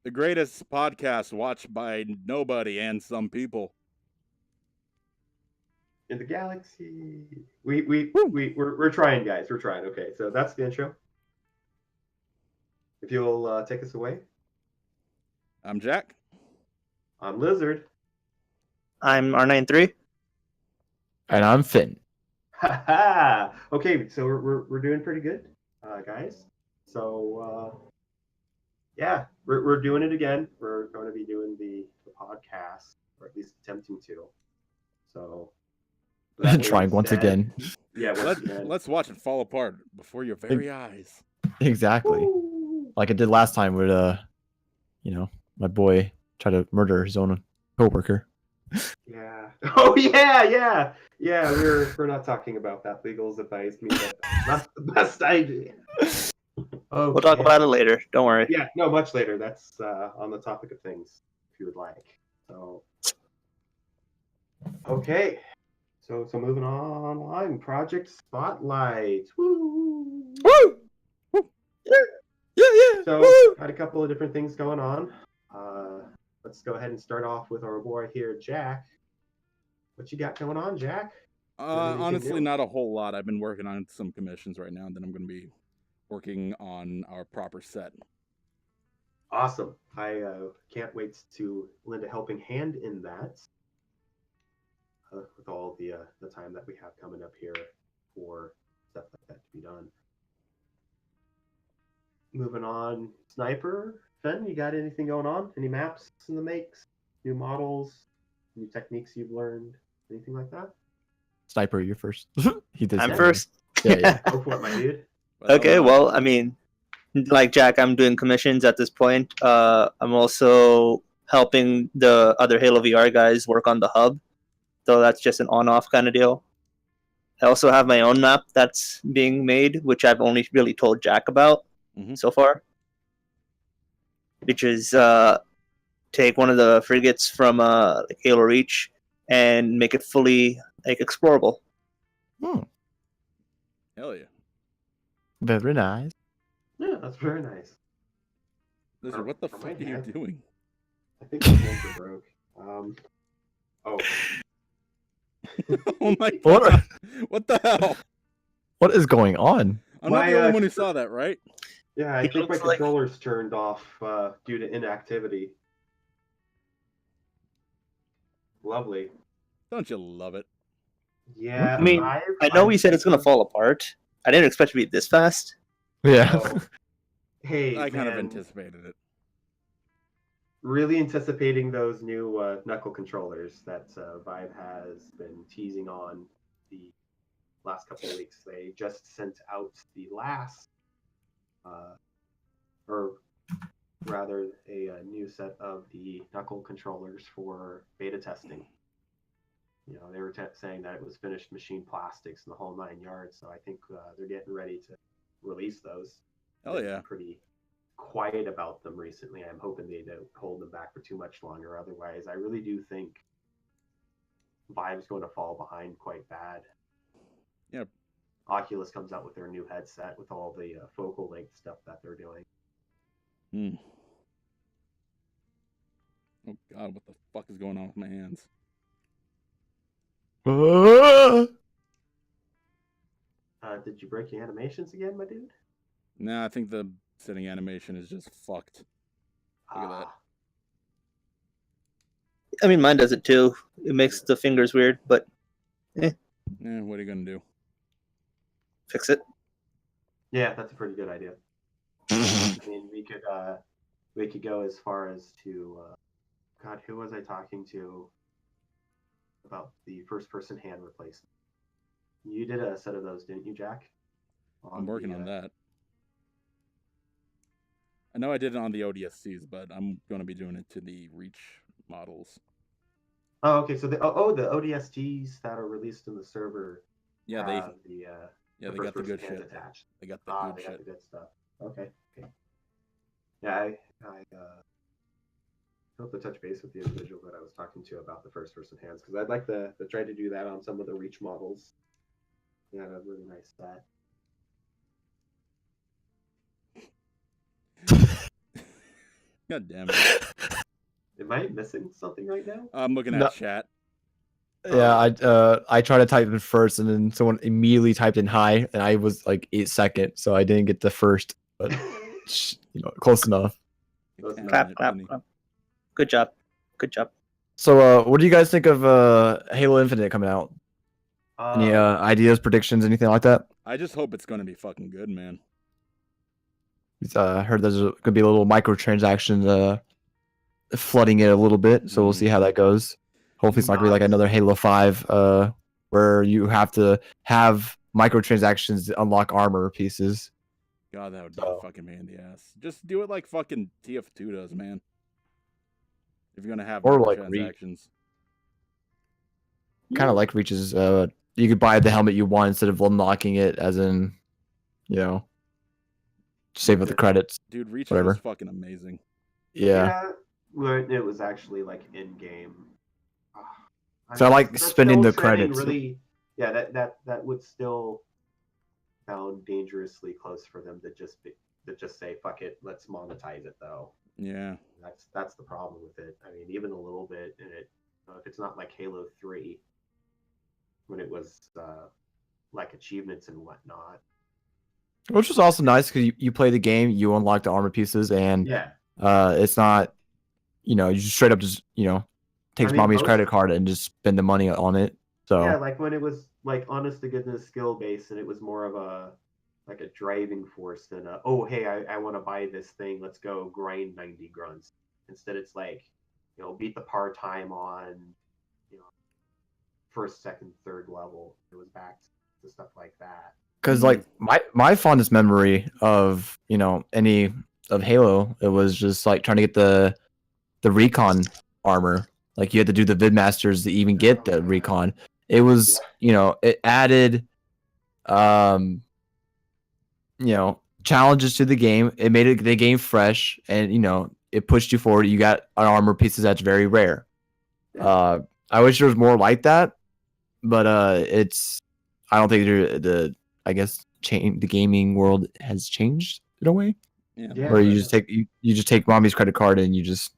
The greatest podcast watched by nobody and some people. In the galaxy. We're trying, guys. We're trying. Okay, so that's the intro. If you'll take us away. I'm Jack. I'm Lizard. I'm R93. And I'm Finn. Okay, so we're doing pretty good, guys. So yeah, we're doing it again. We're going to be doing the podcast, or at least attempting to. So Trying once again. Yeah, let's watch it fall apart before your very eyes. Exactly. Woo! Like I did last time with my boy tried to murder his own coworker. Yeah. Oh yeah. We're not talking about that. Legal's advised me that that's the best idea. We'll talk about it later. Don't worry. Yeah, no, much later. That's on the topic of things, if you would like. So, okay. So moving on. Project Spotlight. Woo! Woo! Yeah. So, Woo! got a couple of different things going on. Let's go ahead and start off with our boy here, Jack. What you got going on, Jack? Honestly, not a whole lot. I've been working on some commissions right now, and then I'm going to be working on our proper set. Awesome. I can't wait to lend a helping hand in that. With all the time that we have coming up here for stuff like that to be done. Moving on, Sniper. Finn, you got anything going on? Any maps in the makes? New models? New techniques you've learned? Anything like that? Sniper, you're first. He did. I'm say first. Yeah. Go for it, my dude. Okay, well, I mean, like Jack, I'm doing commissions at this point. I'm also helping the other Halo VR guys work on the hub, though that's just an on-off kind of deal. I also have my own map that's being made, which I've only really told Jack about so far, which is take one of the frigates from like Halo Reach and make it fully explorable. Hell yeah. Very nice. Yeah, that's very nice. Lizard, what the fuck are you doing? I think the hands are broke. Oh. Oh my god. What the hell? What is going on? I'm not the only one who saw that, right? Yeah, I think my controller's turned off due to inactivity. Lovely. Don't you love it? Yeah, I mean, I know we said it's gonna fall apart. I didn't expect it to be this fast. Yeah. So, hey, I kind of anticipated it. Really anticipating those new knuckle controllers that Vive has been teasing on the last couple of weeks. They just sent out the last, or rather, a new set of the knuckle controllers for beta testing. You know, they were saying that it was finished machine plastics and the whole 9 yards. So I think they're getting ready to release those. Hell yeah. Pretty quiet about them recently. I'm hoping they don't hold them back for too much longer. Otherwise, I really do think Vive's going to fall behind quite bad. Yeah. Oculus comes out with their new headset with all the focal length stuff that they're doing. Oh god, what the fuck is going on with my hands? Did you break your animations again, my dude? Nah, I think the setting animation is just fucked. Look at that. I mean, mine does it too. It makes the fingers weird, but what are you gonna do? Fix it. Yeah, that's a pretty good idea. I mean, we could go as far as to God, who was I talking to about the first-person hand replacement? You did a set of those, didn't you, Jack? I'm working on that. I know I did it on the ODSTs, but I'm going to be doing it to the Reach models. Oh, okay. So the ODSTs that are released in the server. Yeah, they got the good shit. Attached. They got the good shit. Got the good stuff. Okay. Yeah, I hope to touch base with the individual that I was talking to about the first-person hands, because I'd like to try to do that on some of the Reach models. Yeah, a really nice set. God damn it. Am I missing something right now? I'm looking at No. chat. Yeah, I tried to type in first, and then someone immediately typed in hi, and I was like 8 second, so I didn't get the first, but close enough. Close Damn enough. Clap, it, clap, Vinny. clap. Good job. Good job. So, what do you guys think of Halo Infinite coming out? Any ideas, predictions, anything like that? I just hope it's gonna be fucking good, man. Heard there's gonna be a little microtransaction flooding it a little bit, so we'll see how that goes. Hopefully, it's not gonna be like Nice. another Halo 5, where you have to have microtransactions to unlock armor pieces. God, that would be So- a fucking pain in the ass. Just do it like fucking TF2 does, man. If you're gonna have Or like transactions. Kind of like Reach's. You could buy the helmet you want instead of unlocking it, as in, save up the credits. Dude, Reach Whatever. was fucking amazing. Yeah. Where it was actually like in game. So I like that's spending still the treading credits. Really, yeah, that would still sound dangerously close for them to just say fuck it, let's monetize it though. Yeah. That's the problem with it. I mean, even a little bit in it, if it's not like Halo 3, when it was like achievements and whatnot. Which was also nice because you play the game, you unlock the armor pieces, and Yeah, it's not, you just straight up just, takes I mean, mommy's most- credit card and just spend the money on it. So yeah, like when it was like honest to goodness skill based, and it was more of a like a driving force than a hey I want to buy this thing, let's go grind 90 grunts. Instead, it's like beat the part time on first, second, third level. It was back to stuff like that. because like my fondest memory of any of Halo, it was just like trying to get the recon armor. Like you had to do the vidmasters to even get the recon. It was it added challenges to the game. It made the game fresh, and it pushed you forward. You got an armor pieces that's very rare. I wish there was more like that, but I don't think the gaming world has changed in a way Yeah. Yeah. where you just take mommy's credit card and you just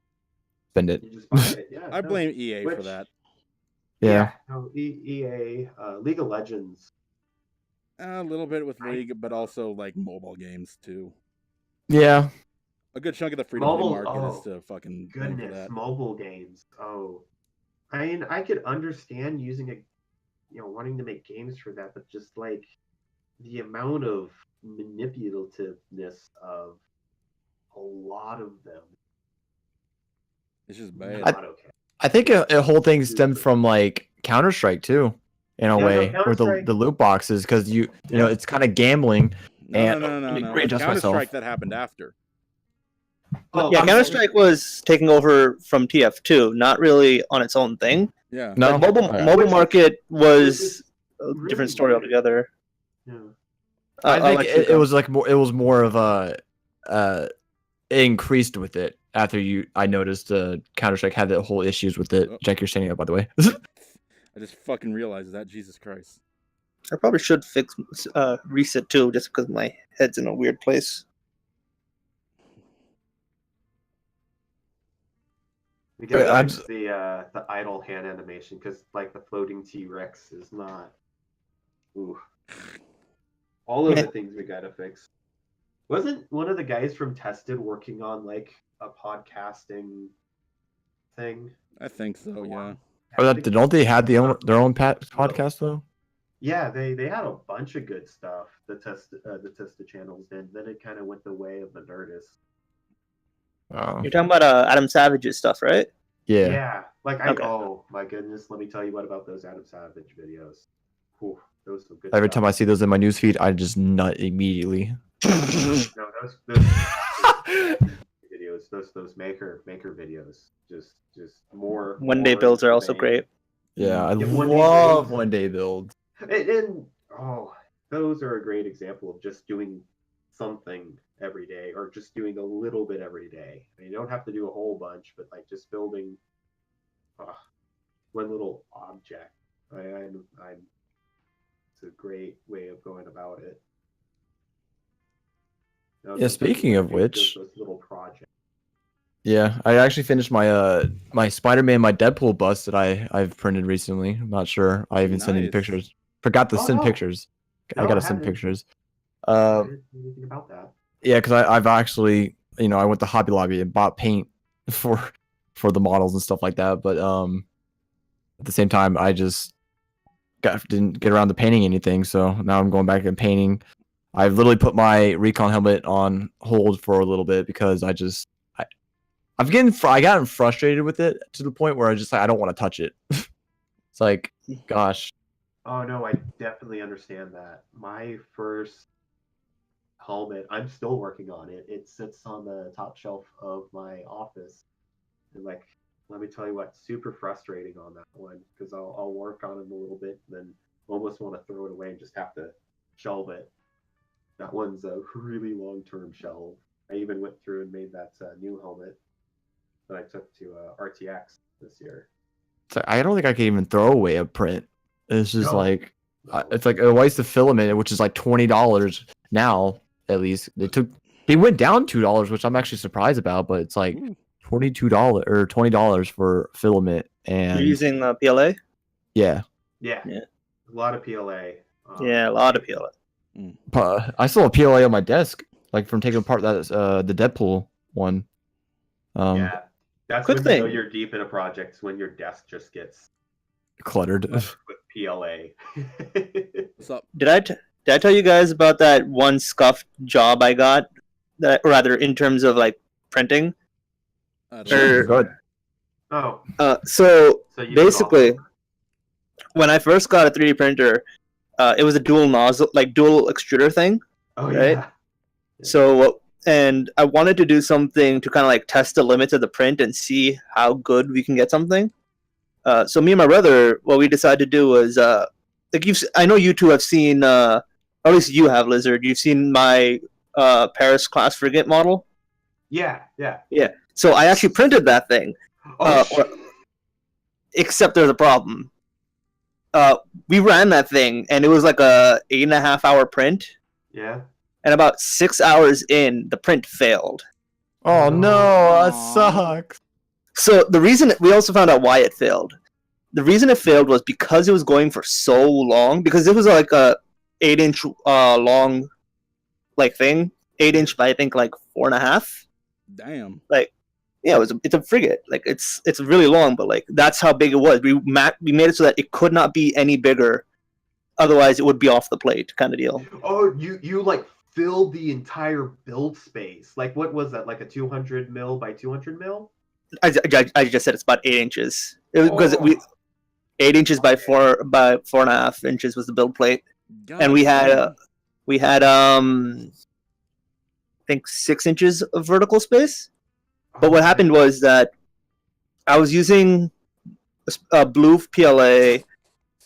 spend it. You just buy it. Yeah, I no. blame EA for Which- that. Yeah. No, EA, League of Legends. A little bit with League, but also like mobile games too. Yeah. A good chunk of the free-to-play Mobile- market is oh, to fucking blame for Goodness, that. mobile games. Oh, I mean, I could understand using wanting to make games for that, but just like the amount of manipulativeness of a lot of them. It's just bad. Not okay. I think a whole thing stemmed from like Counter-Strike too, in a Yeah, no, way, with Counter-Strike- the loot boxes, because it's kind of gambling. No, and- no. let me With readjust myself. Counter-Strike, that happened after. Oh, Yeah, I'm Counter sorry. Strike was taking over from TF2, not really on its own thing. Yeah. No, Like, mobile Which- market was a really different story weird. altogether. Yeah. I think let you it go. was like it was more of a it increased with it after I noticed Counter-Strike had the whole issues with it. Oh. Jack, you're standing up, by the way. I just fucking realized that. Jesus Christ. I probably should fix reset too, just because my head's in a weird place. We gotta I'm fix the idle hand animation because like the floating T-Rex is not. Ooh. All of the things we gotta fix. Wasn't one of the guys from Tested working on like a podcasting thing? I think so, yeah. Or that don't they have their own podcast though? Yeah, they had a bunch of good stuff. The Tested channels did. Then it kind of went the way of the Nerdist. Oh, You're talking about Adam Savage's stuff, right? yeah. Like Okay. oh my goodness, let me tell you what about those Adam Savage videos. Whew, those were good. Every stuff. time I see those in my newsfeed, I just nut immediately. No, those videos, those maker videos, just more. One day more builds are also than- great. Yeah, I Yeah, one day love builds. one day builds. And those are a great example of just doing something every day, or just doing a little bit every day. I mean, you don't have to do a whole bunch, but like just building one little object. It's a great way of going about it. You know, Yeah, sometimes speaking you of do just which- those little projects. Yeah, I actually finished my Spider-Man, my Deadpool bust that I've printed recently. I'm not sure. I even sent any Nice. pictures. Forgot to Oh, send no. pictures. I No, gotta I send haven't. pictures. I didn't know anything about that. Yeah, because I've actually, I went to Hobby Lobby and bought paint for the models and stuff like that. But at the same time, I just didn't get around to painting anything. So now I'm going back and painting. I've literally put my recon helmet on hold for a little bit because I gotten frustrated with it to the point where I just like I don't want to touch it. It's like, gosh, Oh no, I definitely understand that. My first helmet, I'm still working on it. It sits on the top shelf of my office. And like, let me tell you what, super frustrating on that one because I'll work on it a little bit and then almost want to throw it away and just have to shelve it. That one's a really long-term shelve. I even went through and made that new helmet that I took to RTX this year. it's like, I don't think I can even throw away a print. It's just No. like No. it's like a waste of filament, which is like $20 now. At least they went down $2, which I'm actually surprised about. But it's like Ooh. $22 or $20 for filament, and You're using PLA? Yeah. Yeah. A lot of PLA. Yeah, a lot of PLA. I saw a PLA on my desk, like from taking apart that the Deadpool one. Yeah. That's Quick when you know thing. you're deep in a project, when your desk just gets Cluttered. with PLA. What's up? Did I tell you guys about that one scuffed job I got? That rather in terms of like printing. I don't Sure. know. Go ahead. Oh, So so you basically, when I first got a 3D printer, it was a dual nozzle, like dual extruder thing. oh right? yeah. So, and I wanted to do something to kind of like test the limits of the print and see how good we can get something. So me and my brother, what we decided to do was, like I know you two have seen, or at least you have, Lizard. You've seen my Paris class frigate model. Yeah, yeah. Yeah. So I actually printed that thing. Oh, Except there's a problem. We ran that thing, and it was like a 8.5 hour print. yeah. And about 6 hours in, the print failed. Oh no, that Aw. sucks. So the reason we also found out why it failed. The reason it failed was because it was going for so long. Because it was like a 8-inch long, like thing, 8-inch by I think like 4.5. Damn. Yeah, it's a frigate. Like it's really long, but like that's how big it was. We made it so that it could not be any bigger, otherwise it would be off the plate, kind of deal. Oh, you like filled the entire build space. Like what was that? Like a 200 mil by 200 mil? I just said it's about 8 inches. It was because Oh. 8 inches by 4.5 inches was the build plate, and we had I think 6 inches of vertical space. But what happened was that I was using a blue PLA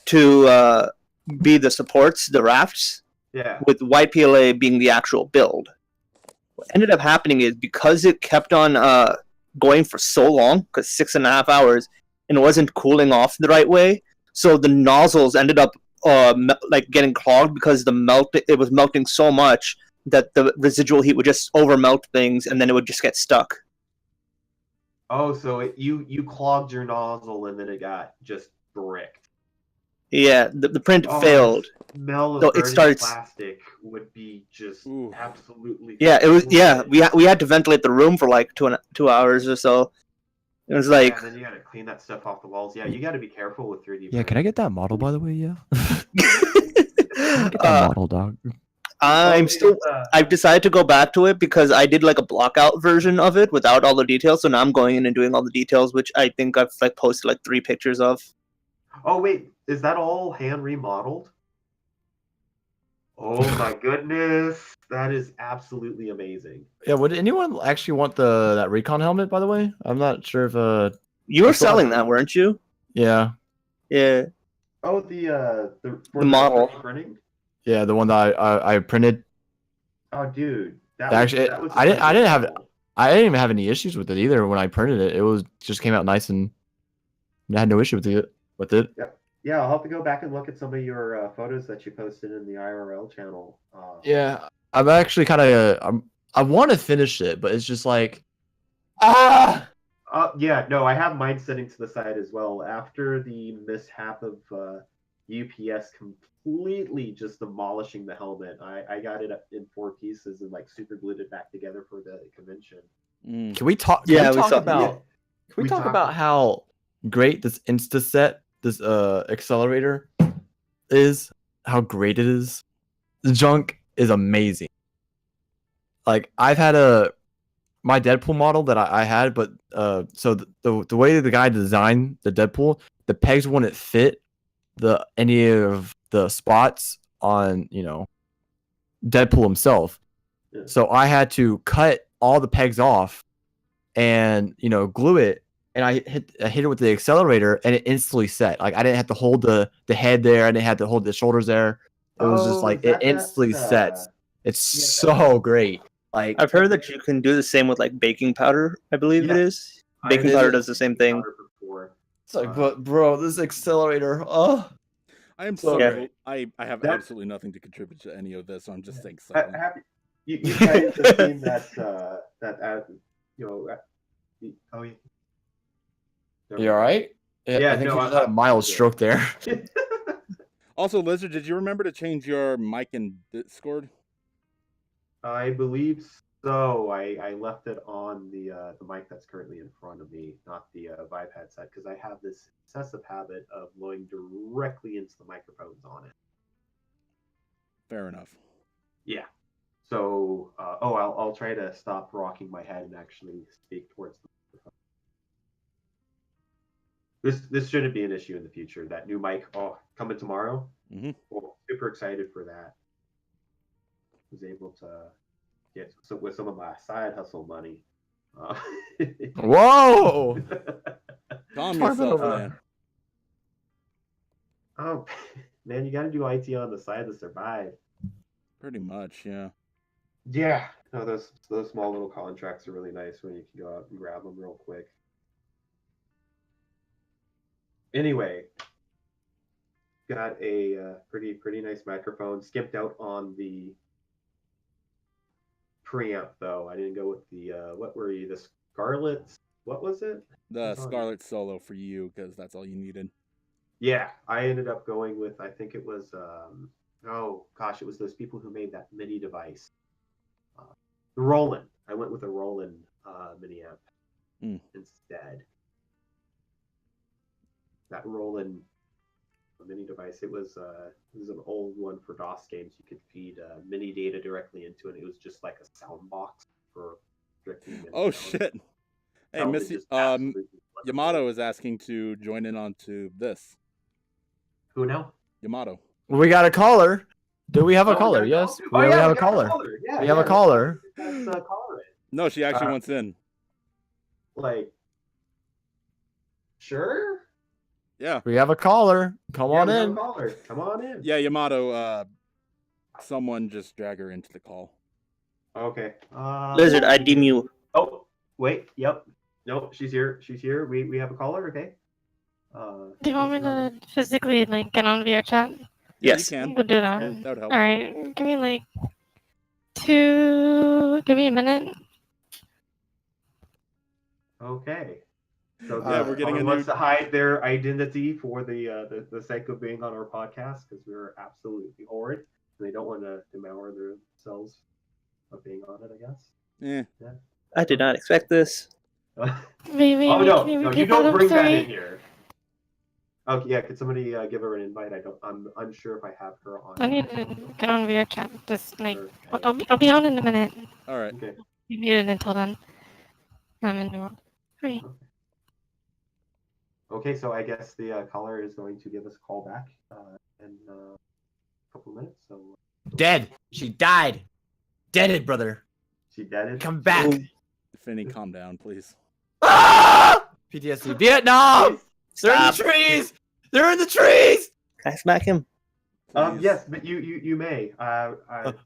to be the supports, the rafts, Yeah. with white PLA being the actual build. What ended up happening is because it kept on going for so long, because 6.5 hours, and it wasn't cooling off the right way, so the nozzles ended up like getting clogged because it was melting so much that the residual heat would just over melt things, and then it would just get stuck. Oh, so you clogged your nozzle and then it got just bricked. Yeah, the print Oh, failed. Smell of So it burning starts- plastic would be just Ooh. absolutely. Yeah, it was. Yeah, horrid. we had to ventilate the room for like 2 hours or so. It was like, Yeah, and then you gotta clean that stuff off the walls. Yeah, you gotta be careful with 3D. Yeah, can I get that model by the way? Yeah. Get that uh, model, dog. I've decided to go back to it because I did like a blockout version of it without all the details. So now I'm going in and doing all the details, which I think I've like posted like 3 pictures of. Oh wait, is that all hand remodeled? Oh my goodness, that is absolutely amazing. Yeah, would anyone actually want that recon helmet? By the way, I'm not sure if You were I saw selling that, weren't you? yeah, Yeah. Oh, for The model. printing. yeah, the one that I printed. Oh, dude, Actually, that was I didn't have incredible. I didn't even have any issues with it either when I printed it. It was just came out nice and I had no issue with it. Yeah, I'll have to go back and look at some of your photos that you posted in the IRL channel. Yeah, I'm actually kind of I want to finish it, but it's just like Yeah, no, I have mine sitting to the side as well. After the mishap of UPS completely just demolishing the helmet, I got it up in 4 pieces and like super glued it back together for the convention. Mm. Can we talk? Yeah, can we we talk saw- about? Yeah. Can we We talk talked- about how great this Instaset, this accelerator, is? How great it is. The junk is amazing. Like I've had my Deadpool model that I had, but so the way the guy designed the Deadpool, the pegs wouldn't fit any of the spots on Deadpool himself. Yeah. So I had to cut all the pegs off and glue it, and I hit it with the accelerator, and it instantly set. Like I didn't have to hold the head there, I didn't have to hold the shoulders there. It was just Oh, like is that it instantly that, sets. It's yeah, so great. Like I've heard that you can do the same with like baking powder. I believe Yeah. it is. I Baking did powder it does the same thing. before. it's like, but bro, this accelerator, oh. I am So so. great. I have That- absolutely nothing to contribute to any of this. So I'm just Ha- excited. happy, you guys have seen oh yeah. You all right? Yeah, I think no, you just I- had a mild yeah. stroke there. Also, Lizard, did you remember to change your mic in Discord? I believe so. I left it on the mic that's currently in front of me, not the Vive headset, because I have this obsessive habit of blowing directly into the microphones on it. Fair enough. Yeah. So, I'll try to stop rocking my head and actually speak towards the microphone. This shouldn't be an issue in the future. That new mic, coming tomorrow. Mhm. Well, super excited for that. Was able to get with some of my side hustle money. Whoa! Calm Talk yourself, about- man. Oh man, you got to do IT on the side to survive. Pretty much, yeah. Yeah, no, those small little contracts are really nice when you can go out and grab them real quick. Anyway, got a pretty nice microphone. Skipped out on the preamp though. I didn't go with the what were you? The Scarlett? What was it? The It's on- Scarlet Solo for you, because that's all you needed. Yeah, I ended up going with, I think it was oh gosh, it was those people who made that MIDI device. The Roland. I went with a Roland mini amp Mm. instead. That Roland mini device. It was an old one for DOS games. You could feed mini data directly into it. It was just like a sound box for directly. mini Oh sound. shit! Hey, Sounded Missy, just absolutely wonderful. Yamato is asking to join in onto this. Who now? Yamato. We got a caller. Do we have a Oh, caller? we got a Yes, caller. we Oh, have a got caller. Yeah, We have a yeah. caller. That's caller in. No, she actually Uh, wants in. Like, sure. Yeah, We have a caller. Come Yeah, on we have a in. caller. Come on in. yeah, Yamato. Someone just drag her into the call. Okay. Lizard, I deem you. Oh, wait. Yep. Nope. She's here. She's here. We have a caller. Okay. Do you want me to physically like get on VR chat? Yeah, Yes. you can. We'll do that. That would help. All right, give me like give me a minute. Okay. So Yeah, the we're getting caller a wants new- to hide their identity for the sake of being on our podcast because we're absolutely horrid. They don't want to demour themselves of being on it. I guess. Eh. I did not expect this. Maybe. Oh no, can you no, repeat you don't that? I'm bring that sorry. in here. Okay, yeah. Could somebody give her an invite? I'm unsure if I have her on. I need to get on VR chat. Just like Okay. I'll be on in a minute. All right. Okay. You muted until then. I'm in the world. Hurry. Okay, so I guess the caller is going to give us a call back in a couple of minutes. So Dead. She died. Deaded, brother. she deaded. Come back. Finny, calm down, please. Ah! PTSD. Vietnam. They're in the Stop. trees. They're in the trees. Can I smack him? Please. Yes, but you may.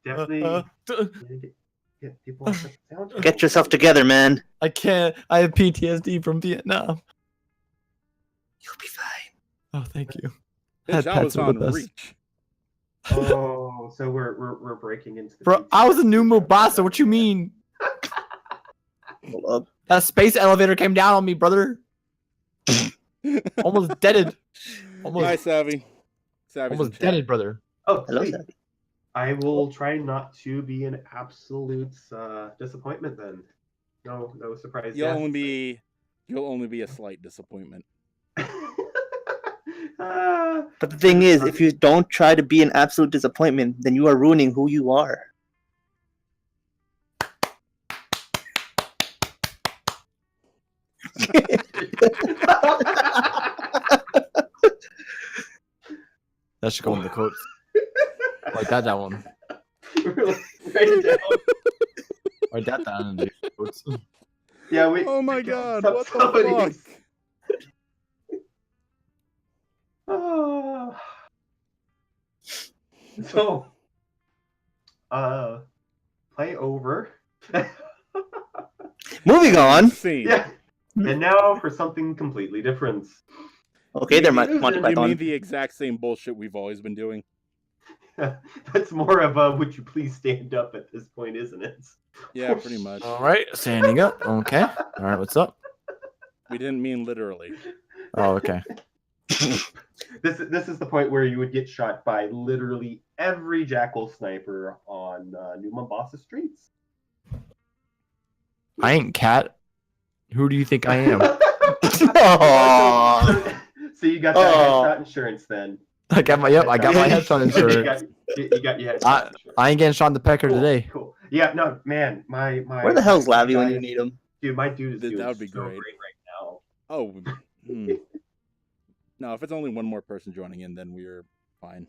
Definitely get people off the sound. Get yourself together, man. I can't. I have PTSD from Vietnam. You'll be fine. Oh, thank you. Bitch, I was pets are on the best. reach. Oh, so we're breaking into the Bro, future. I was a new Mobasa. What you mean? Hold up. That space elevator came down on me, brother. Almost deaded. Hi, Almost, Savvy. Savvy's in almost chat. deaded, brother. Oh, Hello, sweet. Savvy. I will try not to be an absolute disappointment then. No surprise. You'll deaths. only be a slight disappointment. Ah, But the thing is, if you don't try to be an absolute disappointment, then you are ruining who you are. That should go in the quotes. Write that down. Write it down. Write that down in the quotes. Yeah, we. Oh my god, what the somebody's- fuck? Ah. So, play over. Moving on. Scene. Yeah. And now for something completely different. Okay, there, You Monty You mean Python. the exact same bullshit we've always been doing? That's more of a would you please stand up at this point, isn't it? Yeah, pretty much. All right, standing up. Okay. All right, what's up? We didn't mean literally. Oh, okay. This is the point where you would get shot by literally every jackal sniper on New Mombasa streets. I ain't cat. Who do you think I am? Aww. So you got that headshot insurance then. I got my I got my headshot insurance. You got your headshot insurance. I ain't getting shot in the pecker Cool, today. Cool. Yeah, no, man, my Where the hell's Lavi when guy- you need him? Dude, my dude is That doing would be so great. right now. Oh. No, if it's only one more person joining in, then we're fine.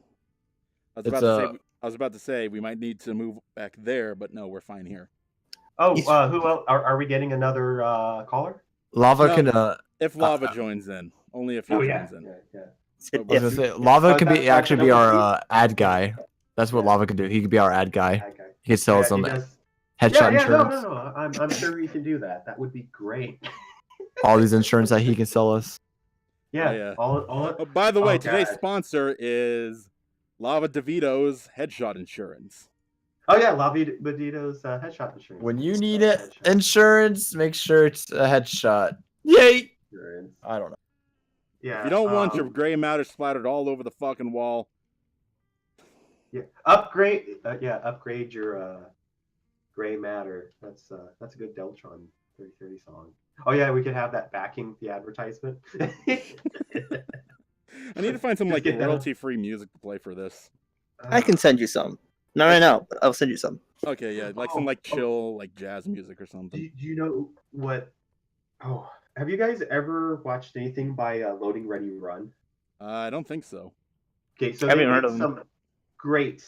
I was about to say we might need to move back there, but no, we're fine here. Oh, He's- who else? Are we getting another caller? Lava No. can If Lava joins in, only if he joins in. Yeah. Said I I was if. gonna say, Lava can that's be actually be number our ad guy. That's what Lava can do. He could be our ad guy. Okay. He could sell Yeah, us some he does- headshot yeah, insurance. no. I'm sure he can do that. That would be great. All these insurance that he can sell us. Yeah. yeah. All Oh, by the way, Oh, today's God. sponsor is Lava DeVito's Headshot Insurance. Oh yeah, Lavi Badito's headshot insurance. When you It's, need it, headshot insurance, make sure it's a headshot. Yay! insurance. I don't know. Yeah. If you don't want your um, gray matter splattered all over the fucking wall, yeah, upgrade. Upgrade your gray matter. That's a good Deltron 3030 song. Oh yeah, we could have that backing the advertisement. I need to find some Just like get that. royalty-free music to play for this. I can send you some. Not right now, but I'll send you some. Okay, yeah, like some like chill like jazz music or something. Do you know what? Oh, have you guys ever watched anything by Loading Ready Run? I don't think so. Okay, so Haven't they heard did of them. some great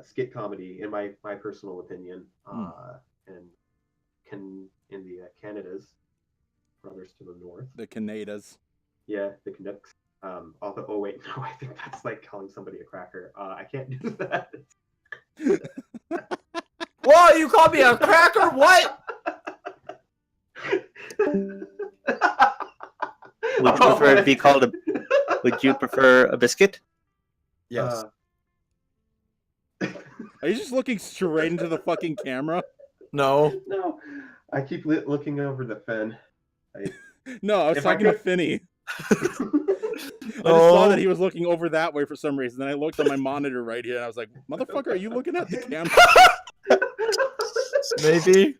skit comedy in my personal opinion. And in the Canadas, brothers to the north. The Canadas. Yeah, the Canucks. Although, oh wait, no, I think that's like calling somebody a cracker. I can't do that. Whoa, you called me a cracker? What? Would you prefer to be called a? Would you prefer a biscuit? Yes. Are you just looking straight into the fucking camera? No. No, I keep looking over the fin. No, I was If I talking to could- Finney. I just Oh. saw that he was looking over that way for some reason. Then I looked on my monitor right here and I was like, motherfucker, are you looking at the camera? Maybe.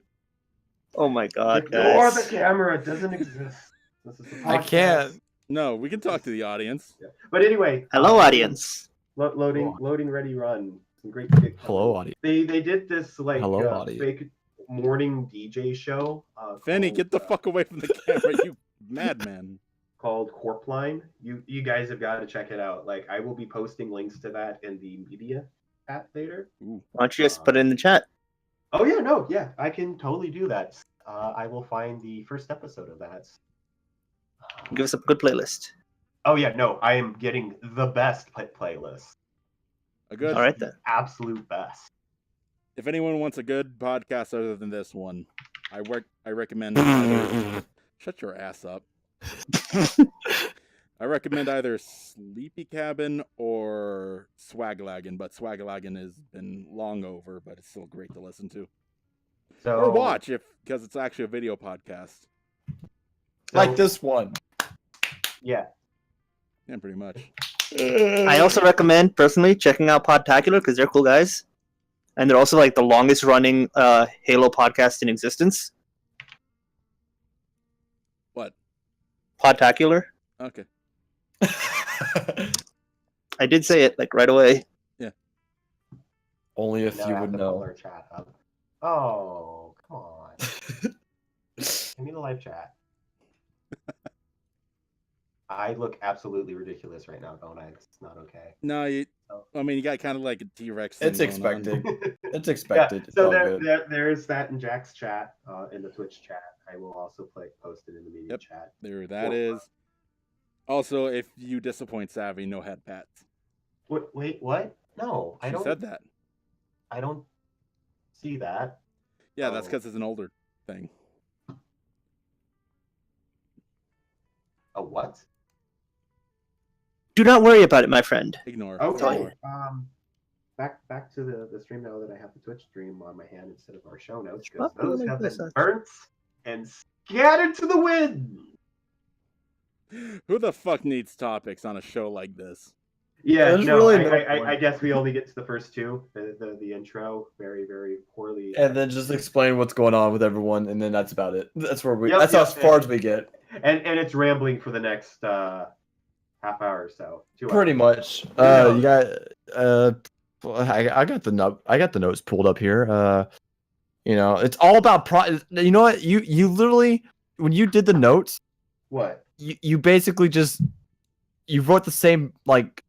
Oh my god, Ignore the guys. camera. It doesn't exist. This is the I podcast. can't. No, we can talk to the audience. Yeah. But anyway. Hello, audience. Loading ready run. Some great skit Hello, comedy. audience. They did this like Hello, audience. fake morning DJ show. Finney, called, get the fuck away from the camera, you madman. called Corpline. You guys have got to check it out. Like I will be posting links to that in the media chat later. Ooh. Why don't you just put it in the chat? Oh yeah, no, yeah, I can totally do that. I will find the first episode of that. Give us a good playlist. Oh yeah, no, I am getting the best playlist. A good. All right then. Absolute best. If anyone wants a good podcast other than this one, I recommend. Either, shut your ass up. I recommend either Sleepy Cabin or Swaglagon, but Swaglagon has been long over, but it's still great to listen to. So Or watch because it's actually a video podcast. Like this one. Yeah. Yeah, pretty much. I also recommend personally checking out Podtacular because they're cool guys, and they're also like the longest running Halo podcast in existence. What? Podtacular. Okay. I did say it like right away. Only if Now you I have would to pull know. our chat up. Oh, come on. Give me the live chat. I look absolutely ridiculous right now, don't I? It's not okay. No, you. Oh. I mean, you got kind of like a T-Rex. It's thing going on. expected. It's Yeah, expected. It's so all good. there's that in Jack's chat, in the Twitch chat. I will also post it in the media Yep. chat. There, that Well, is. Also, if you disappoint Savvy, no head pats. Wait, what? No, She I don't. said that. I don't see that. Yeah, that's Oh. because it's an older thing. A what? Do not worry about it, my friend. Ignore. Okay. Ignore. Back to the stream now that I have the Twitch stream on my hand instead of our show notes Oh, because those like have this, been burnt and scattered to the wind. Who the fuck needs topics on a show like this? Yeah, There's no, really no I point. guess we only get to the first two. The intro, very very poorly. And then just explain what's going on with everyone, and then that's about it. That's where we. Yep, that's yep, as far as we get. and it's rambling for the next half hour or so. 2 Pretty hours. much. Yeah. You got. I got the note. I got the notes pulled up here. It's all about You know what? You literally, when you did the notes, What? you basically just you wrote the same like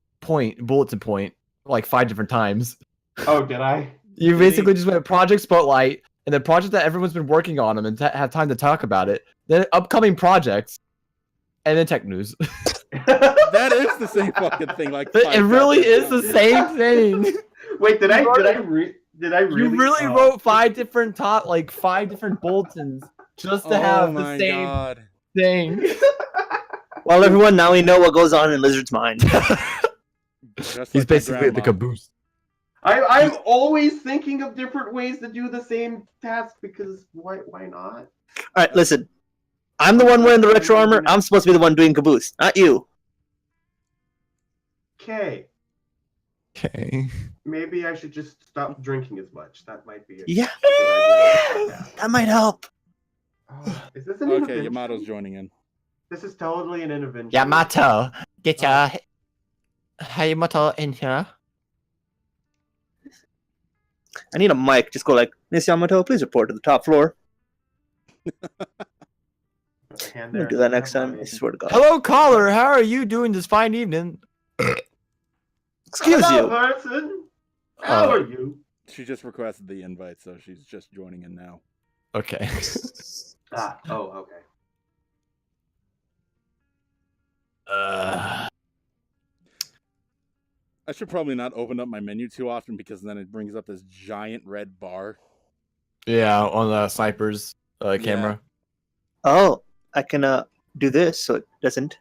bulletin point like 5 different times. Oh, did I? You Did basically he? just went project spotlight and then project that everyone's been working on them and have time to talk about it. Then upcoming projects, and then tech news. That is the same fucking thing. Like It really is the same thing. Wait, did I You really? really Oh. wrote 5 different bulletins just to have the my same God. thing. Well, everyone, now we know what goes on in Lizard's mind. Just He's like my basically the grandma. caboose. I'm always thinking of different ways to do the same task because why not? All right, listen. I'm the one wearing the retro armor. I'm supposed to be the one doing caboose, not you. Okay, Okay. maybe I should just stop drinking as much. That might be. Yeah, Good idea. that might help. Oh, is this an Okay, intervention? Yamato's joining in. This is totally an intervention. Yamato, get your Yamato in here. I need a mic. Just go like, Miss Yamato, please report to the top floor. Hand I'm there. gonna do that next time. I swear to God. Hello, caller. How are you doing this fine evening? Excuse Hello, you. person. How Oh. are you? She just requested the invite, so she's just joining in now. Okay. Oh, okay. I should probably not open up my menu too often because then it brings up this giant red bar. Yeah, on the sniper's camera. Oh, I can do this so it doesn't.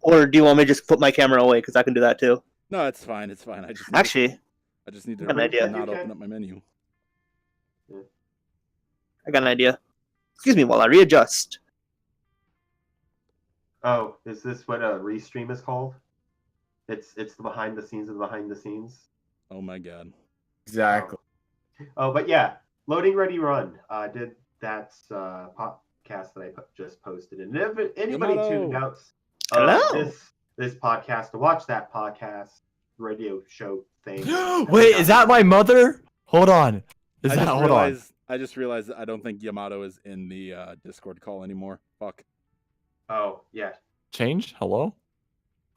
Or do you want me to just put my camera away? Because I can do that too. No, it's fine. It's fine. I just need Actually, I just need to an idea. not You open can. up my menu. I got an idea. Excuse me while I readjust. Oh, is this what a restream is called? It's the behind the scenes of the behind the scenes. Oh my God. Exactly. Oh, but yeah, Loading Ready Run. Did that podcast that I just posted, and if anybody Yamato. tuned out Hello. this podcast to watch that podcast radio show thing. Wait, is that my mother? Hold on. Is I that just hold realized I just realized that I don't think Yamato is in the Discord call anymore. Fuck. Oh yeah, Change? Hello?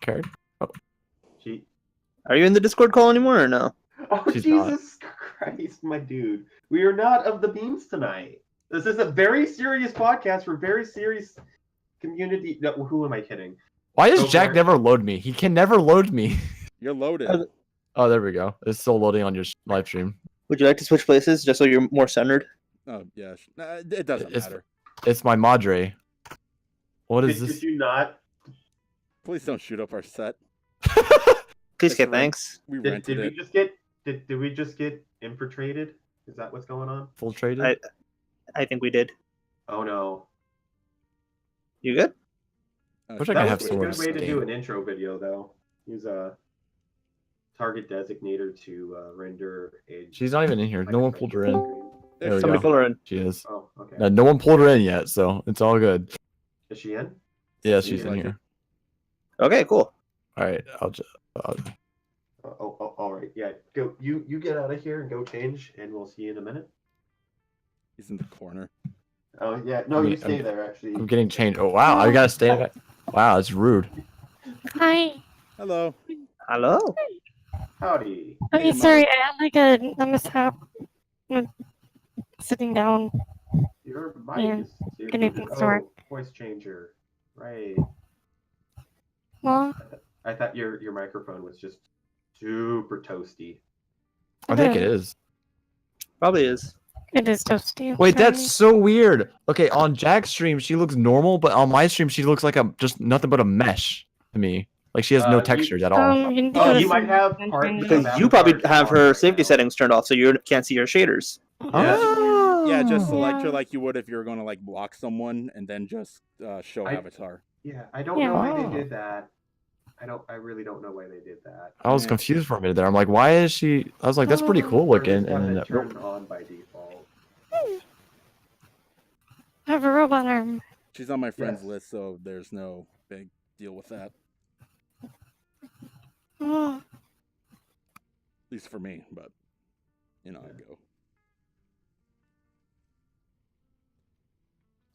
Carried? she. Are you in the Discord call anymore or no? Oh She's not. Jesus Christ, my dude! We are not of the beams tonight. This is a very serious podcast for very serious community. No, who am I kidding? Why does Go Jack for it. never load me? He can never load me. You're loaded. Oh, there we go. It's still loading on your live stream. Would you like to switch places just so you're more centered? Oh yeah. Nah, it doesn't It's- matter. It's my madre. What is Did this? you not? Please don't shoot up our set. Please It's get right. thanks. We Did rented we it. just get? Did we just get infiltrated? Is that what's going on? Full traded. I think we did. Oh no. You good? Wish I That could have would be a good swords way to do game. an intro video, though. Use a target designator to render a. She's not even in here. No one pulled her in. There we Somebody go. pull her in. She is. Oh, okay. No, no one pulled her in yet, so it's all good. Is she in? Yeah, Seems she's in like here. Okay, cool. All right, I'll just. All right. Yeah. Go. You get out of here and go change, and we'll see you in a minute. He's in the corner. Oh yeah. No, I'm- you stay I'm- there. Actually. I'm getting changed. Oh wow, I gotta stay back. Wow, that's rude. Hi. Hello. Hello. Howdy. Okay, Mom. sorry, I had like a mishap with sitting down. Your mic Yeah, is. you're getting muted. things to work. Voice changer. Right. Well, I thought your microphone was just super toasty. I think it is. Probably is. it is toasty. I'm Wait, sorry. that's so weird. Okay, on Jack's stream, she looks normal, but on my stream, she looks like a just nothing but a mesh to me. Like she has no You- textures at all. You need to Oh, go to you might some- have some part- kind of- Because you probably have her safety settings turned off, so you can't see your shaders. Oh. Yeah, just select her Yeah. like you would if you were going to like block someone and then just show I- avatar. Yeah, I don't Yeah. know why Oh. they did that. I really don't know why they did that. I was Yeah. confused for a minute there. I'm like, why is she? I was like, that's pretty cool Or just looking. have And it then, turned on by default. I have a robot arm. She's on my friends Yes. list, so there's no big deal with that. Oh, At least for me, but you know, I go.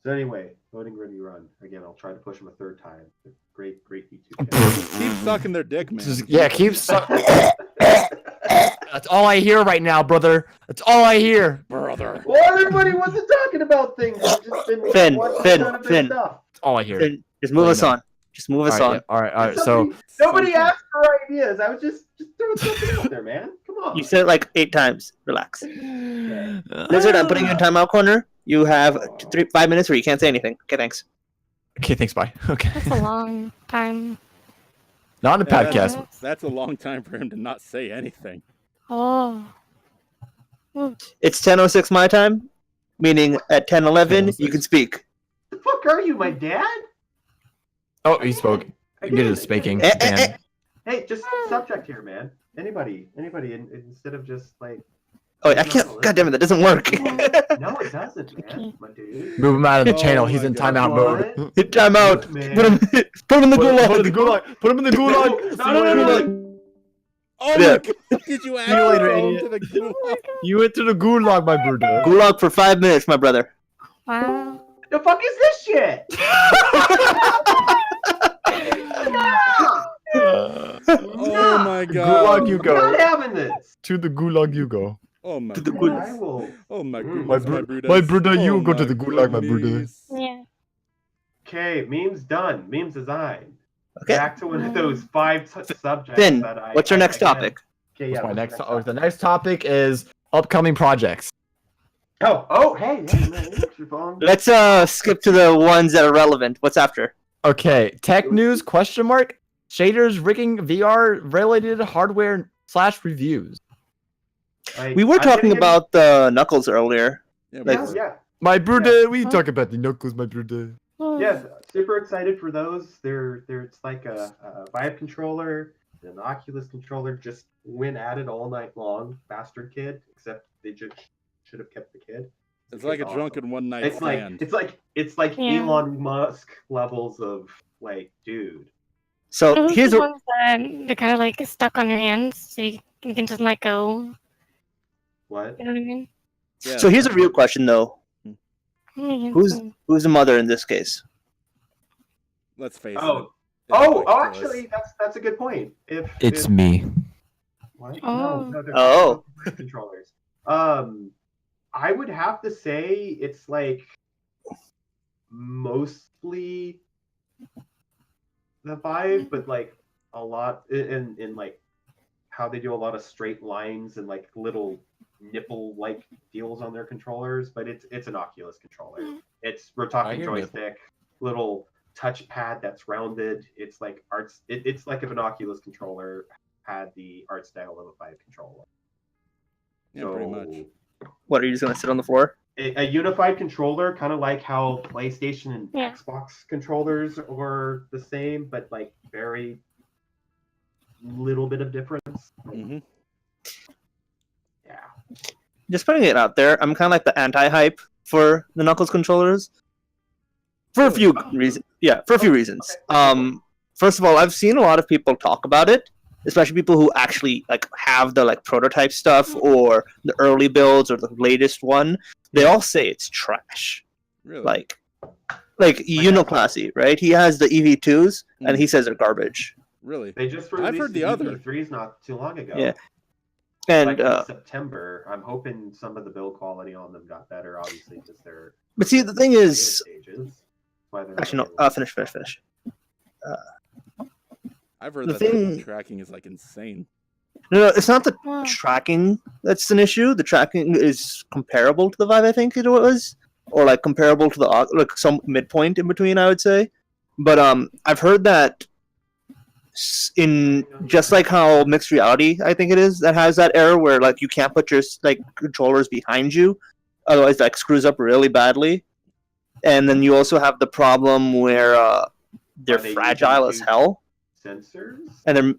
So anyway, voting ready run. Again, I'll try to push them a third time. Great YouTube channel. Keep sucking their dick, man. yeah, keep. That's all I hear right now, brother. That's all I hear. brother. Well, everybody wasn't talking about things. They've just been Finn, watching Finn, none of their Finn. stuff. That's all I hear. Then just move Well, us no. on. Just move us All on. right, all right, all right. So Nobody Something. asked for ideas. I was just throwing something out there, man. Come on. You said it like 8 times. Relax. Lizard, I'm putting you in timeout corner. You have 5 minutes where you can't say anything. Okay, thanks. Okay, thanks. Bye. Okay. that's a long time. Not a Yeah, podcast. That's a long time for him to not say anything. Oh. Ooh, It's 10:06 my time, meaning at 10:11 you can speak. the fuck are you, my dad? Oh, he spoke. You get Again, it speaking. Eh, eh, Man. Hey, just subject here, man. Anybody, instead of just like. Oh, I can't. God damn it, that doesn't work. No, it doesn't, man. My dude. Move him out of the Oh channel. my He's in God. timeout mode. What? Hit timeout. Man. Put him in the gulag. Put him in the gulag. Put him in the gulag. No. Oh Yeah. my god! Did you actually later, throw him idiot. to the gulag? You went to the gulag, my brother. Gulag for 5 minutes, my brother. wow. The fuck is this shit? Oh my god! Gulag you I'm go. not having this. To the gulag you go. Oh my To the god! good- I will. Oh my Mm. goodness, My brother, you Oh go to my the gulag, my brother. goodness. Yeah. Okay, memes done. Memes designed. Okay. Back to one of those 5 subjects Finn, that I. what's your next can't- topic? Okay, yeah. What's my what's next? your Oh, the next topic is upcoming projects. Hey, man, look your phone. Let's skip to the ones that are relevant. What's after? Okay, tech news? Question mark. Shaders, rigging, VR related hardware / reviews. Like, We were I'm talking getting about the Knuckles earlier. Yeah, Like- we're- Yeah, My brother, we talk about the knuckles, my brother. Oh, yeah. Super excited for those. It's like a Vive controller, an Oculus controller. Just went at it all night long. Bastard kid. Except they just should have kept the kid. It's like a awesome. drunken one night It's like stand. it's like Yeah. Elon Musk levels of like, dude. So Those here's are a the ones that they're kind of like stuck on your hands, so you can just let go. What? You know what I mean? Yeah. so here's a real question though. Yeah, Who's so- who's the mother in this case? Let's face Oh. it. Oh, Xbox actually, that's a good point. If me. What? Oh. No, they're Oh. not controllers. I would have to say it's like mostly the Vive, but like a lot in like how they do a lot of straight lines and like little nipple like deals on their controllers. But it's an Oculus controller. We're I talking hear nipple. joystick, little touchpad that's rounded. It's like arts. It's like if an Oculus controller had the art style of a Vive controller. Yeah, pretty much. What, are you just gonna sit on the floor? A unified controller, kind of like how PlayStation and Yeah. Xbox controllers were the same, but like very little bit of difference. Hmm. Yeah. Just putting it out there, I'm kind of like the anti-hype for the Knuckles controllers. For a few reasons. Yeah, for a few reasons. First of all, I've seen a lot of people talk about it, especially people who actually like have the like prototype stuff or the early builds or the latest one. They all say it's trash. Really? Like Classy, right? He has the EV2s and he says they're garbage. Really? They just I've released heard the other. EV3s not too long ago. Yeah. And like in September. I'm hoping some of the build quality on them got better, obviously, because they're but see, the thing later is, stages. Why they're not actually no, available. finish. I've heard The that thing- the tracking is like insane. No, it's not the Wow. tracking that's an issue. The tracking is comparable to the Vive, I think it was, or like comparable to the like some midpoint in between, I would say. But I've heard that in just like how mixed reality, I think it is, that has that error where like you can't put your like controllers behind you, otherwise that screws up really badly. And then you also have the problem where they're Are they fragile as using hell, Sensors? and they're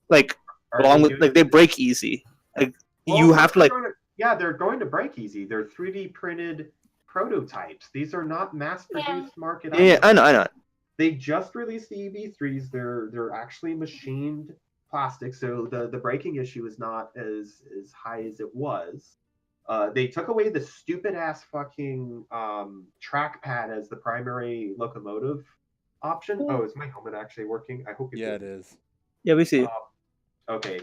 like Are along they with doing- like they break easy. Like Well, you have to like they're going to break easy. They're 3D printed prototypes. These are not mass-produced market yeah, items. I know. They just released the EV3s. They're actually machined plastic, so the breaking issue is not as high as it was. They took away the stupid ass fucking trackpad as the primary locomotive option. Oh, is my helmet actually working? I hope Yeah, it is. Yeah, we see. Okay,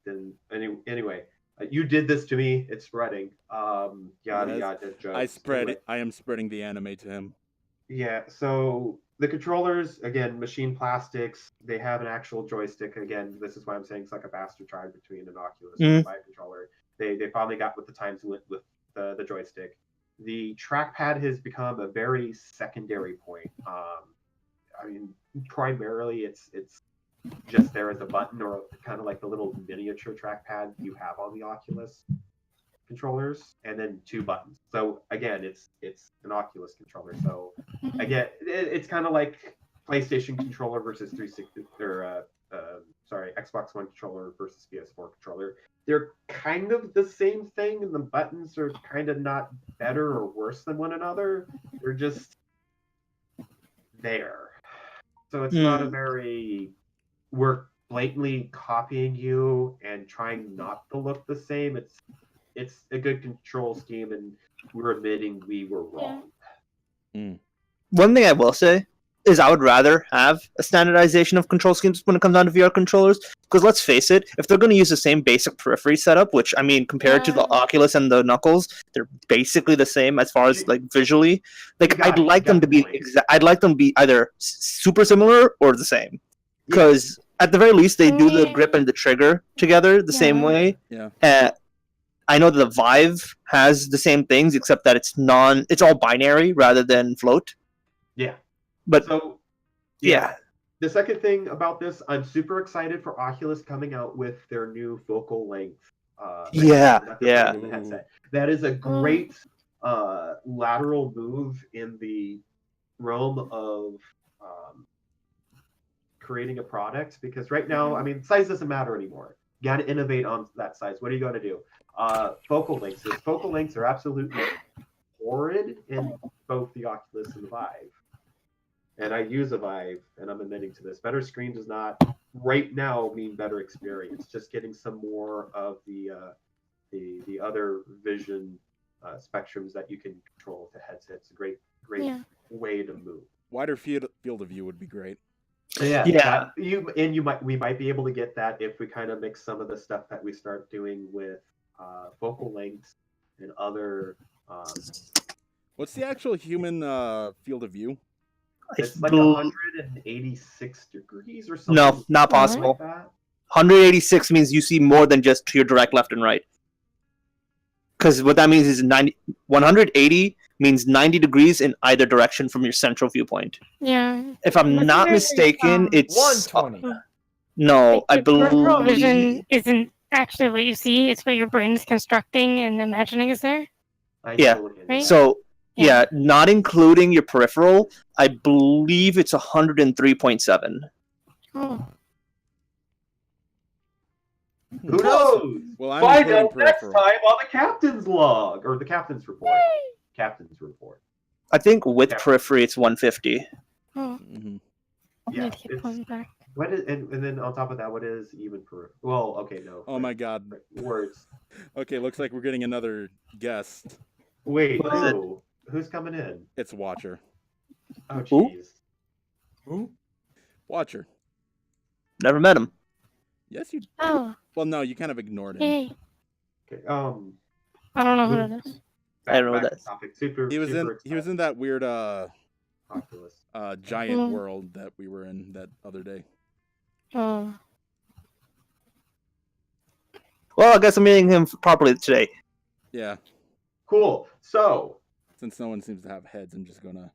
then anyway, you did this to me. It's spreading. Yada Yes. yada. Jokes. I spread Anyway. it. I am spreading the anime to him. Yeah, so the controllers, again, machine plastics, they have an actual joystick. Again, this is why I'm saying it's like a bastard child between an Oculus and a Vive controller. They finally got with the times with the joystick. The trackpad has become a very secondary point. I mean, primarily it's just there as a button or kind of like the little miniature trackpad you have on the Oculus controllers, and then 2 buttons. So again, it's an Oculus controller. So again, it's kind of like PlayStation controller versus 360 or Xbox One controller versus PS4 controller. They're kind of the same thing, and the buttons are kind of not better or worse than one another. They're just there. So it's not a very we're blatantly copying you and trying not to look the same. It's a good control scheme, and we're admitting we were wrong. One thing I will say is I would rather have a standardization of control schemes when it comes down to VR controllers. Because let's face it, if they're going to use the same basic periphery setup, which I mean, compared to the Oculus and the Knuckles, they're basically the same as far as like visually. Like I'd like them to be I'd like them to be either super similar or the same. Because at the very least, they do the grip and the trigger together the same way. Yeah. I know that the Vive has the same things, except that it's all binary rather than float. Yeah. But so yeah. The second thing about this, I'm super excited for Oculus coming out with their new focal length. Headset. That is a great lateral move in the realm of creating a product, because right now, I mean, size doesn't matter anymore. You got to innovate on that size. What are you going to do? Focal lengths. Focal lengths are absolutely horrid in both the Oculus and the Vive. And I use a Vive, and I'm admitting to this. Better screen does not, right now, mean better experience. Just getting some more of the other vision spectrums that you can control with the headset. It's a great way to move. Wider field of view would be great. Yeah. We might be able to get that if we kind of mix some of the stuff that we start doing with focal lengths and other. What's the actual human field of view? It's like 186 degrees or something. No, not possible. Like that. 186 means you see more than just your direct left and right. Because what that means is 180 means 90 degrees in either direction from your central viewpoint. Yeah. If I'm not mistaken, it's 120. no, I Peripheral believe vision isn't actually what you see. It's what your brain's constructing and imagining is there. I Yeah. totally get Right? that. So Yeah. yeah, not including your peripheral, I believe it's 103.7. Oh. Who knows? Well, I'm Find including out next peripheral. time on the captain's log or the captain's report. Captain's report. I think with Yeah. periphery it's 150. Oh. Mhm. I Yeah, need to get pulling back. What is and then on top of that, what is even peripheral? Well, okay, no. Oh my god. Words. Okay, looks like we're getting another guest. Wait, What is it? who's coming in? It's Watcher. Oh Who? jeez. Who? Watcher. Never met him. Yes, you. Oh. Well, no, you kind of ignored him. Yay. Okay, I don't know who that is. I don't know what back that to topic. Super. He was super in that weird Oculus. giant Mm. world that we were in that other day. Oh. Well, I guess I'm meeting him properly today. Yeah. Cool. So, Since no one seems to have heads, I'm just gonna.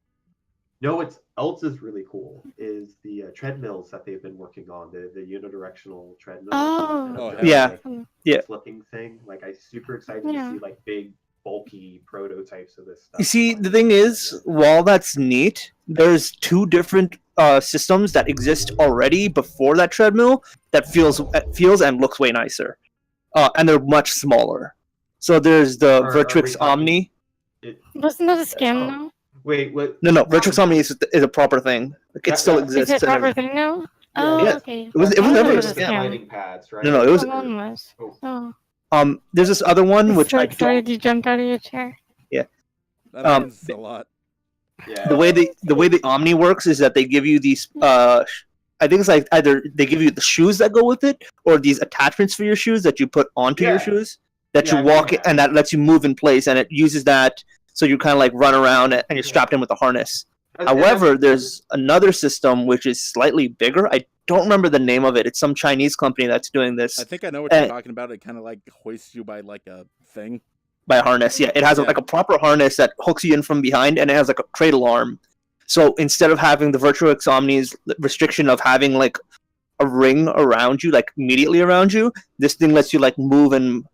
know what else is really cool is the treadmills that they've been working on, the unidirectional treadmills. Oh. and Oh, the- hell Yeah. the Yeah. flipping thing. Like, I'm super excited Yeah. to see like big, bulky prototypes of this stuff. You see, the thing is, while that's neat, there's two different systems that exist already before that treadmill that feels and looks way nicer, and they're much smaller. So there's the Are we Virtuix talking- Omni. Wasn't that a scam Oh. though? Wait, what? No, Virtuix Omni is a proper thing. Like, it That- still that- exists. Is it a and proper everything. thing now? Oh, Yeah. okay. It was I never thought a it was a scam. scam. Lighting pads, right? No, it was- Oh, one was. Oh. Oh. There's this other one I'm which so I excited don't. you jumped out of your chair. That Um, happens a lot. Yeah. The way the Omni works is that they give you these. I think it's like either they give you the shoes that go with it, or these attachments for your shoes that you put onto Yeah. your shoes that Yeah, you I've walk seen in, that. and that lets you move in place, and it uses that so you kind of like run around and you're strapped in with a harness. And However, that's- there's another system which is slightly bigger. I don't remember the name of it. It's some Chinese company that's doing this I think I know what you're talking about. It kind of like hoists you by like a thing. by a harness. Yeah, it has Yeah. like a proper harness that hooks you in from behind, and it has like a cradle arm. So instead of having the Virtuix Omni's restriction of having like a ring around you, like immediately around you, this thing lets you like move and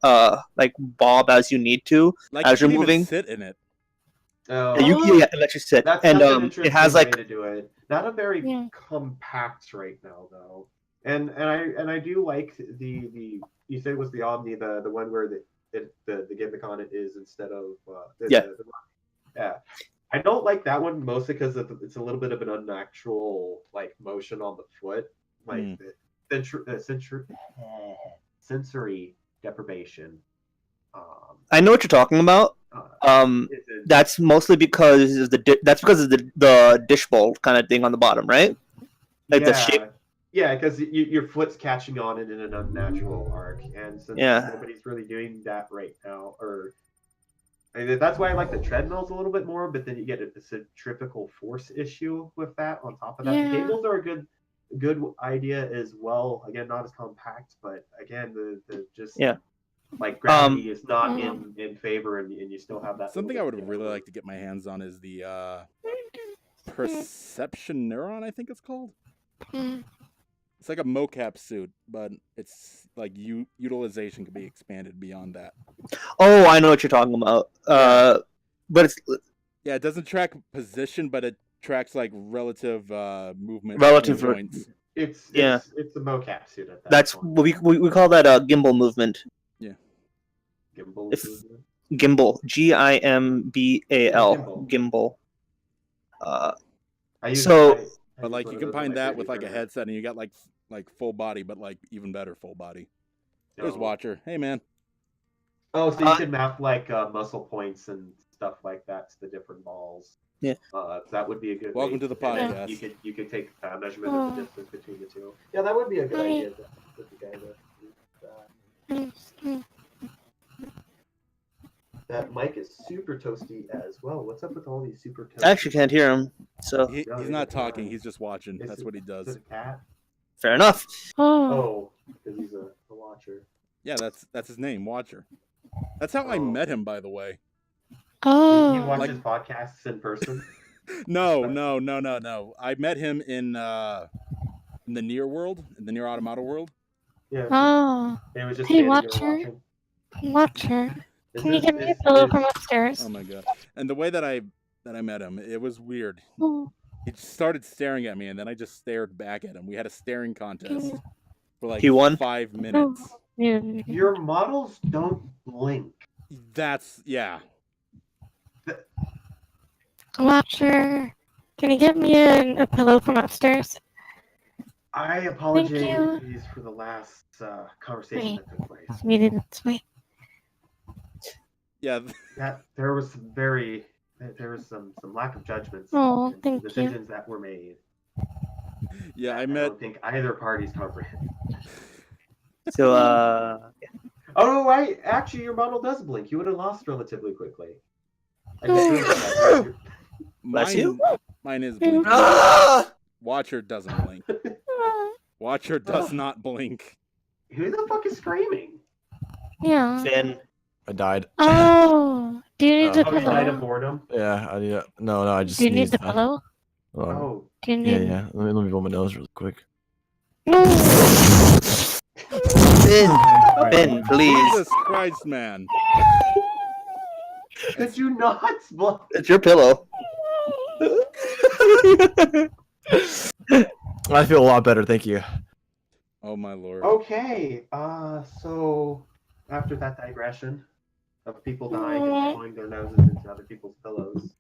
like bob as you need to. Like As you you're can even moving. sit in it. Oh. It lets you sit, That's and such an it interesting has way like to do it. Not a very Yeah. compact right now though, and I do like the you said it was the Omni, the one where the gimmick on it is instead of Yeah. yeah. I don't like that one mostly because it's a little bit of an unnatural like motion on the foot, like Hmm. the sensory deprivation. I know what you're talking about. Isn't- That's mostly because of the dish bowl kind of thing on the bottom, right? Like the shape. Yeah, because your foot's catching on it in an unnatural arc, and since Yeah. nobody's really doing that right now, that's why I like the treadmills a little bit more. But then you get a centrifugal force issue with that. On top of that, Yeah. the cables are a good idea as well. Again, not as compact, but again, the just Yeah. like gravity is not Yeah. in favor, and you still have that. Something I little would bit, really like to get my hands on is the perception neuron. I think it's called. Hmm. It's like a mocap suit, but it's like utilization can be expanded beyond that. Oh, I know what you're talking about. But it's Yeah, it doesn't track position, but it tracks like relative movement. Relative between joints. It's Yeah. it's a mocap suit at that. that's point. what we call that gimbal movement. Gimbal if- movement. Gimbal, Gimbal, gimbal. I use So- I But use like one you of those combine in my that 3D with like a printer. headset, and you got like full body, but like even better full body. There's No. Watcher. Hey man. Oh, so you Uh, can map like muscle points and stuff like that to the different balls. Yeah. That would be a good. Welcome way to the and then podcast. You could take a measurement of the Oh. distance between the two. Yeah, that would be a good Right. idea. With the guy that mic is super toasty as well. What's up with all these super toasty? I actually can't hear him, so He's No, not it's talking. fine. He's just watching. Is That's it- what he Is does. it a cat? fair enough. Oh. Oh, because he's a watcher. Yeah, that's his name, Watcher. That's how I Oh. met him, by the way. You Oh. watch Like- his podcasts in person? No. I met him in the near world, in the near automata world. Yeah. Oh, It was just Hey, standing there Watcher. watching. Watcher. Is Can you this- get me a is- pillow is- from upstairs? Oh my god! And the way that I met him, it was weird. Oh, He just started staring at me, and then I just stared back at him. We had a staring contest for like He won? 5 minutes. yeah. Your models don't blink. That's yeah. Watcher. Can you get me a pillow from upstairs? I you. apologize for the last conversation that took place. It's needed this way. Yeah, That there was some lack of judgments Oh, and thank you. decisions that were made. yeah. that I I met. don't think either party's comprehended. So, Oh, actually, your model does blink. You would have lost relatively quickly. I just Oh. realized that. You're- Bless you. Mine is blinking. Ah! Watcher doesn't blink. Watcher does not blink. Who the fuck is screaming? Yeah. Finn. I died. Oh, do you need the Oh, you died of pillow? boredom? Yeah, I need. No, I just Do you need the sneezed. pillow? Oh. Do you Yeah, need? yeah. Let me blow my nose really quick. No. Finn. Finn, please. Jesus Christ, man. Did you not blow? It's your pillow. I feel a lot better, thank you. Oh my lord. Okay, so after that digression of people dying and blowing their noses into other people's pillows.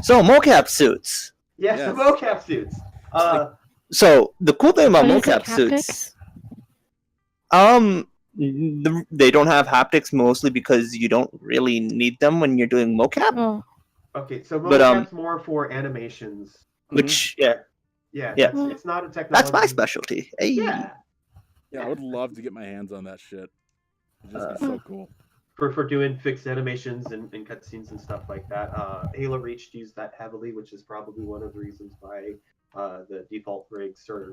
So, mocap suits. Yes, Yes. the mocap suits. So, the cool thing about What is it, mocap suits, haptics? they don't have haptics mostly because you don't really need them when you're doing mocap. Oh, Okay, so But, mocap's more for animations. Which, yeah, Yeah, Yeah. it's not a technology. that's my specialty. Hey. Yeah, Yeah, I would love to get my hands on that shit. It'd just be so cool. for doing fixed animations and cutscenes and stuff like that. Halo Reach used that heavily, which is probably one of the reasons why the default rigs or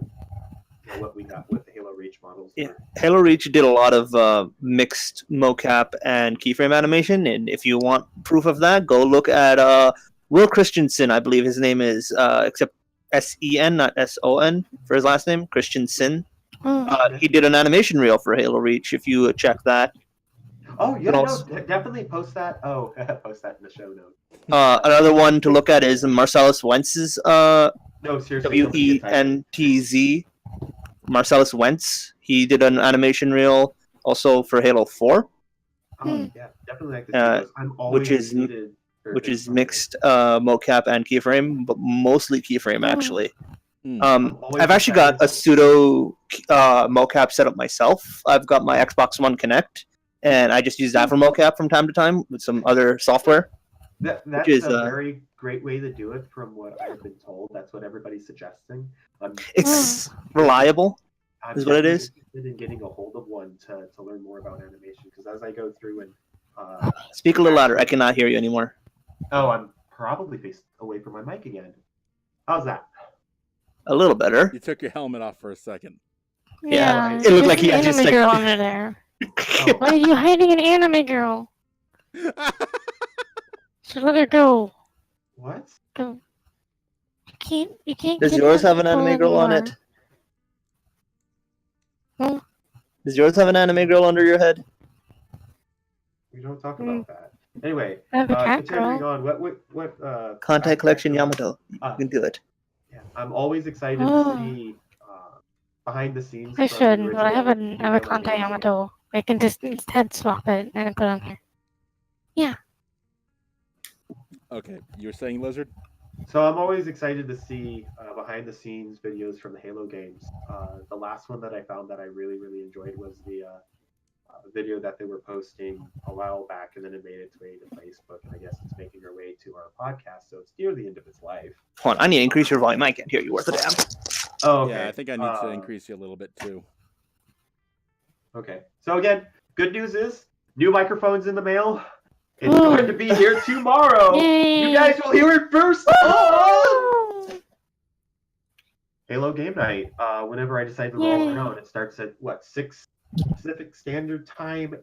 what we got with the Halo Reach models. Yeah. Halo Reach did a lot of mixed mocap and keyframe animation, and if you want proof of that, go look at Will Christensen, I believe his name is, except S-E-N, not S-O-N, for his last name, Christensen. oh. He did an animation reel for Halo Reach, if you check that. Oh yeah, But no, also- definitely post that. Oh, post that in the show notes. Another one to look at is Marcellus Wentz's No, seriously. somebody get tired. W-E-N-T-Z. Marcellus Wentz. He did an animation reel also for Halo 4, Oh, yeah, definitely like to see Uh, those. I'm always which is- excited for which things is like mixed mocap and keyframe, but mostly keyframe actually. Hmm. always I've actually got a excited. pseudo mocap set up myself. I've got my Xbox One Connect, and I just use that for mocap from time to time with some other software. That's is, a very great way to do it, from what I've been told. That's what everybody's suggesting. It's reliable. I'm Is what it definitely is. interested in getting a hold of one to learn more about animation, because as I go through and Speak a little louder. I cannot hear you anymore. I'm probably faced away from my mic again. How's that? A little better. You took your helmet off for a second. Yeah, Yeah. it looked like there's he an had just, anime like- girl under there. Oh, Why are you hiding an anime girl? Should let her go. what? Go. You can't. Does get yours that have an people anime girl on anymore. it? Huh? Does yours have an anime girl under your head? We don't talk about that. Anyway, I have a cat continuing girl. on. What? Contact Collection Yamato. Uh, You can do it. Yeah, I'm always excited Oh. to see behind the scenes. I from the should, but I have original a Halo Contact games. Yamato. I can just instead swap it and put it on here. Okay, you were saying Lizard? So I'm always excited to see behind the scenes videos from the Halo games. The last one that I found that I really enjoyed was the video that they were posting a while back, and then it made its way to Facebook, and I guess it's making our way to our podcast. So it's near the end of its life. Hold on, I need to increase your volume. I can't hear you worth a damn. Oh, okay. Yeah, I think I need to increase you a little bit too. Okay. So again, good news is new microphones in the mail. It's Ooh. going to be here tomorrow. Yay! You guys will hear it first. Oh! Woo! Halo Game Night. Whenever I decide to roll Yay. around, it starts at what, 6 Pacific Standard Time,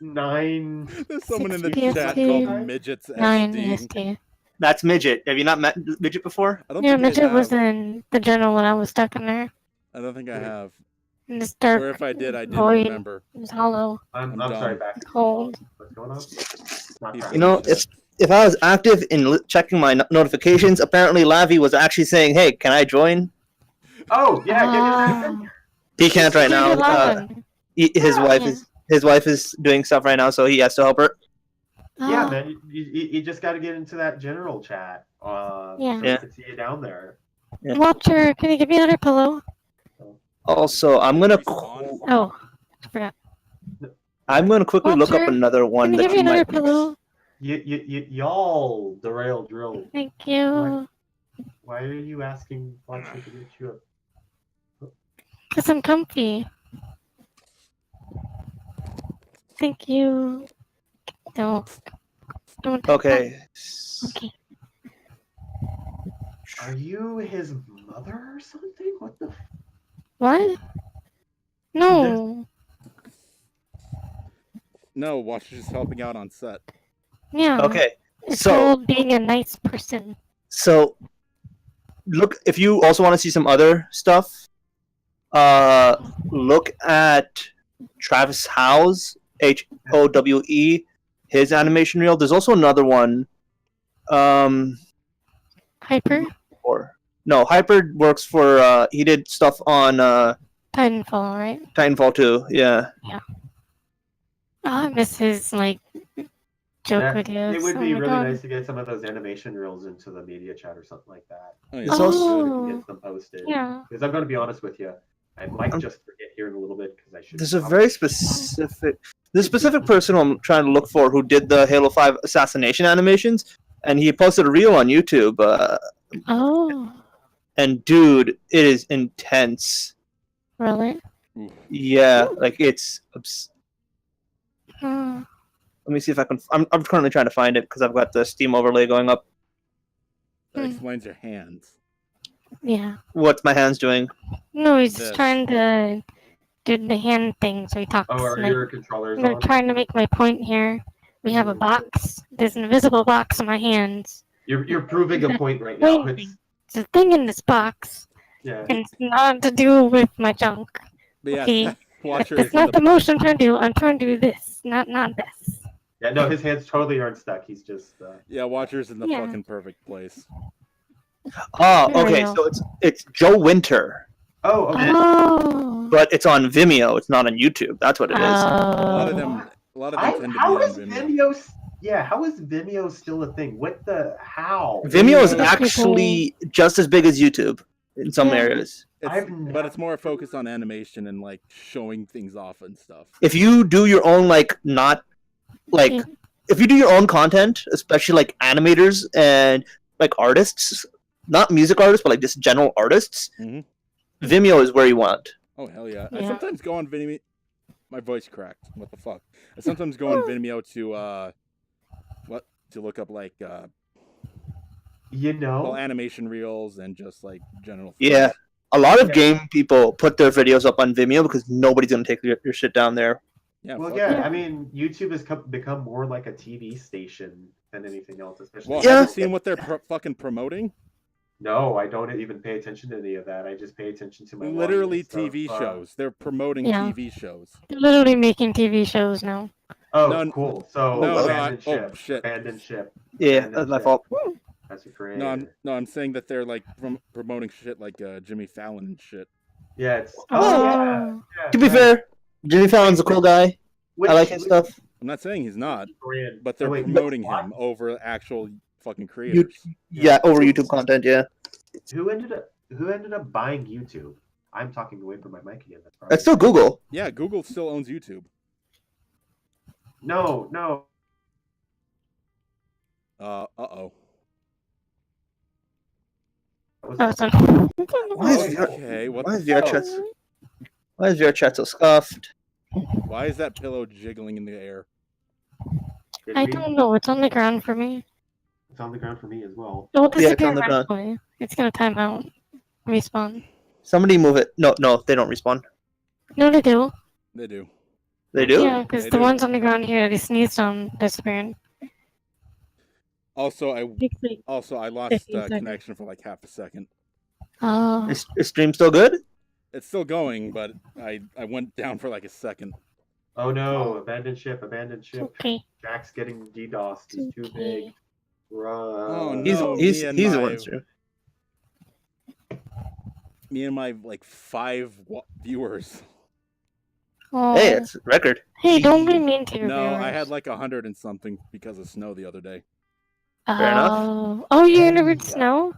9. There's someone in the 6 chat PST. called Midgets 9 SD. EST. That's Midget. Have you not met Midget before? I don't Yeah, think I Midget was have. in the general when I was stuck in there. I don't think I have. in this dark Or if I did, I didn't void. remember. It's hollow. I'm I'm sorry, dumb. back. Cold. What's going on? Not You tracking. You know, if I was active in checking my notifications, apparently Lavi was actually saying, "Hey, can I join?" Oh yeah, get your ass in Ah. here. He can't right Leave now. it alone. His Yeah. wife is doing stuff right now, so he has to help her. Yeah, Ah. man, you just got to get into that general chat. Yeah. So we can see you down there. Yeah. Walter, can you give me another pillow? Also, I'm gonna Respawn? Oh, I forgot. quickly look up Walter, another one Can you that give me you another might mix. pillow? Y'all derailed drill. Thank you. Why are you asking Watson to get you up? Because I'm comfy. Thank you. Don't. Don't. Okay. Okay. Are you his mother or something? What the? What? No. No, Watcher's just helping out on set. Yeah. Okay. It's So- called being a nice person. So, look, if you also want to see some other stuff, look at Travis Howe's HOWE, his animation reel. There's also another one. Hyper? Hyper works for. He did stuff on Titanfall, right? Titanfall 2. Yeah. Oh, I miss his, like, joke Yeah, videos. it would Oh be my really God. nice to get some of those animation reels into the media chat or something like that. Oh, yeah. It's also- Good if you Oh, get them posted. yeah. Because I'm going to be honest with you, I might just forget here in a little bit because I should. There's a very specific person I'm trying to look for who did the Halo 5 assassination animations, and he posted a reel on YouTube. Oh, And dude, it is intense. really? Yeah, like it's. Hmm. Let me see if I can. I'm currently trying to find it because I've got the Steam overlay going up. That explains your hands. Yeah. What's my hands doing? No, he's This. just trying to do the hand thing, so he talks. Oh, are like, your controllers I'm on? trying to make my point here. We have a box. There's an invisible box in my hands. You're proving a point right now. Wait. There's a thing in this box, Yeah. and it's not to do with my junk. But yeah, Okay. Watcher That's is in not the the, motion I'm trying to do. I'm trying to do this, not this. Yeah, no, his hands totally aren't stuck. He's just. Watcher's in the Yeah. fucking perfect place. Oh, There we okay. go. So it's Joe Winter, Oh, okay. Oh. but it's on Vimeo. It's not on YouTube. That's what it is. A lot of Oh. them tend to be How on is Vimeo. Vimeo? Yeah, how is Vimeo still a thing? What the? How? Vimeo is Vimeo- actually just as big as YouTube in some Yeah. areas. But it's more focused on animation and like showing things off and stuff. If you do your own Yeah. if you do your own content, especially like animators and like artists, not music artists, but like just general artists, Mhm. Vimeo is where you want. Oh hell yeah! I Yeah. sometimes go on Vimeo. My voice cracked. What the fuck? I sometimes go on Vimeo to look up like You know. well animation reels and just like general. Yeah. footage. A lot of Yeah. game people put their videos up on Vimeo because nobody's gonna take your shit down there. Yeah. Well, fuck yeah, yeah. I mean, YouTube has become more like a TV station than anything else, especially. Well, Yeah. have you seen what they're fucking promoting? No, I don't even pay attention to any of that. I just pay attention to my Literally long list TV of, shows. They're promoting Yeah. TV shows. They're literally making TV shows now. Oh, No, cool. So no, abandoned oh, ship. shit. Abandoned ship. Yeah, Abandoned that's my ship. fault. That's a creator. No, I'm saying that they're like promoting shit like Jimmy Fallon and shit. Yeah, it's. Oh. Oh, yeah. Yeah, To be yeah. fair, Jimmy Fallon's a cool guy. Which- I like his which stuff. I'm not saying he's not, brand- but they're oh, wait, promoting what? him over actual fucking creators. Yeah, over YouTube content. Yeah, Who ended up buying YouTube? I'm talking away from my mic again. That's probably... that's still Google. Yeah, Google still owns YouTube. No. Uh-oh. That was- Oh, it's on. Why is VR Okay, what Why is the VR fuck? chat? Why is VR chat so scuffed? Why is that pillow jiggling in the air? Did I we- don't know. It's on the ground for me. It's on the ground for me as well. It'll Yeah, it's disappear on the ground. eventually. It's gonna time out. Respawn. Somebody move it. No, they don't respawn. No, they do. They do. They do. Yeah, because They the do. ones on the ground here, they sneezed on disappearing. Also, I Like, lost 15 seconds. connection for like half a second. oh. Is stream still good? It's still going, but I went down for like a second. Oh no! Abandoned ship! Abandoned It's ship! okay. Jack's getting DDoSed. He's It's too okay. big. Run. Oh, He's no, he's me and he's the my- one. Sir. Me and my like 5 viewers. Oh. Hey, it's a record. Hey, don't be mean to your No, I viewers. had like 100 and something because of snow the other day. Fair enough. Oh, you interviewed Yeah. Snow?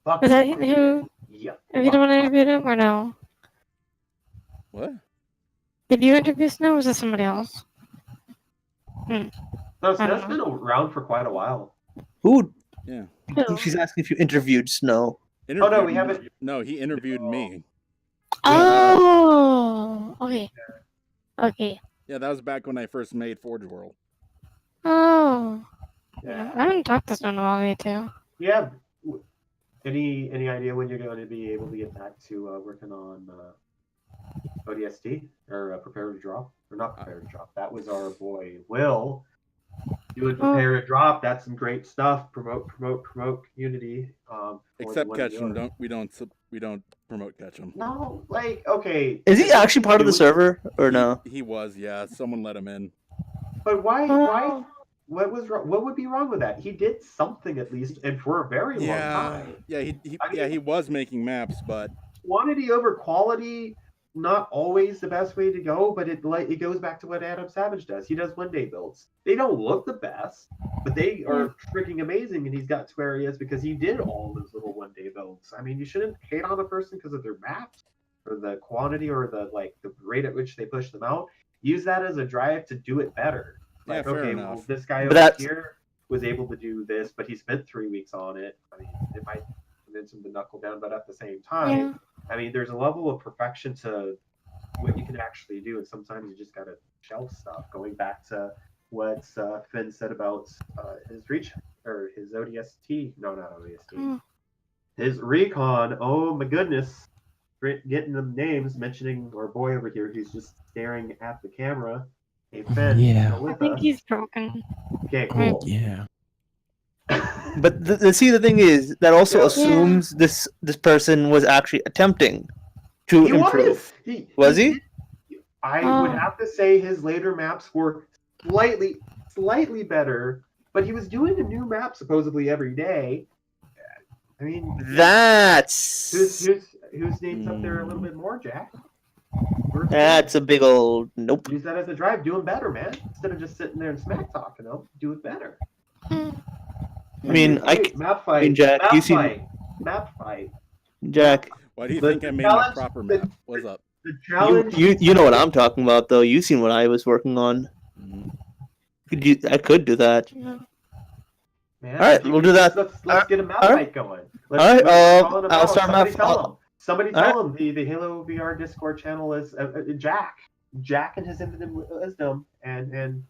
Fuck. Was that who? Yeah. Are you the one who interviewed him or no? What? Did you interview Snow or was it somebody else? No, I Snow's don't been around for quite a while. Who? Yeah. I think she's asking if you interviewed Snow. Oh no, we Interviewed- haven't. No, he interviewed me. Oh, okay. Okay. Yeah, that was back when I first made Forge World. Oh. Yeah. I haven't talked to Snow in a while, me too. Yeah. Any idea when you're going to be able to get back to working on ODST or Prepare to Drop or not Prepare to Drop? That was our boy Will doing Prepare to Drop. That's some great stuff. Promote community. For Except the Ketchum, viewer. we don't promote Ketchum. No, like okay. Is he actually part of the server or no? He was, yeah. Someone let him in. But why? Oh. What was wrong? What would be wrong with that? He did something at least, and for a very long time. Yeah, he was making maps, but Quantity over quality, not always the best way to go, but it goes back to what Adam Savage does. He does 1 day builds. They don't look the best, but they are freaking amazing, and he's got to where he is because he did all those little 1 day builds. I mean, you shouldn't hate on a person because of their maps or the quantity or the rate at which they push them out. Use that as a drive to do it better. Yeah, Like, fair okay, enough. well, this guy But over that's- here was able to do this, but he spent 3 weeks on it. I mean, it might convince him to knuckle down, but at the same time, Yeah. I mean, there's a level of perfection to what you can actually do, and sometimes you just gotta shelf stuff. Going back to what Finn said about his reach or his ODST, no, not ODST, Mm. his recon. Oh my goodness, getting the names, mentioning our boy over here who's just staring at the camera. Hey Finn, Yeah. still I with think us? he's broken. Okay, cool. Yeah. But see, the thing is that also Yeah. assumes this person was actually attempting to He improve. was. Was he? I would Oh. have to say his later maps were slightly better, but he was doing a new map supposedly every day. I mean, That's whose name's up there a little bit more, Jack? that's a big old nope. Use that as a drive. Do it better, man. Instead of just sitting there and smack talking them, do it better. Mm. I mean, map fight. mean, Jack, map you seen- fight. Map fight. Jack, why do you The think I made my challenge- proper the- map? What's up? The challenge. you know what I'm talking about though. You seen what I was working on. I could do that. Yeah. Man, All right, we'll do that. Let's get a map all right. fight going. All right, call it a I'll battle. start Somebody map- tell him. Somebody all tell him the Halo VR Discord channel is Jack. Jack and his infinite wisdom and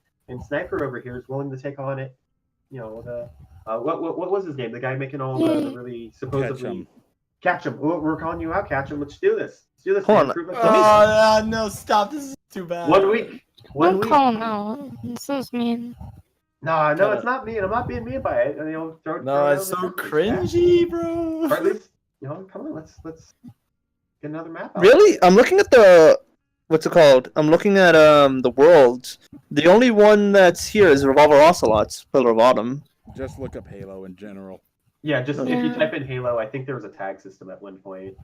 Sniper over here is willing to take on it. You know the what was his name? The guy making all the really supposedly Ketchum. Catch him. We're calling you out, Catch him. Let's do this. Let's do this. Hold man. on. Prove us Oh no! Stop! This is too bad. 1 week. 1 Don't week. call him out. This is mean. No, Cut it's not mean. I'm not being mean by it. You know, throw No, it it's on so the surface, Jack. cringy, bro. Or at least, come on. Let's get another map out. Really? I'm looking at the what's it called? I'm looking at the worlds. The only one that's here is Revolver Ocelots, Pillar of Autumn. Just look up Halo in general. Yeah, just if you Yeah. type in Halo, I think there was a tag system at one point.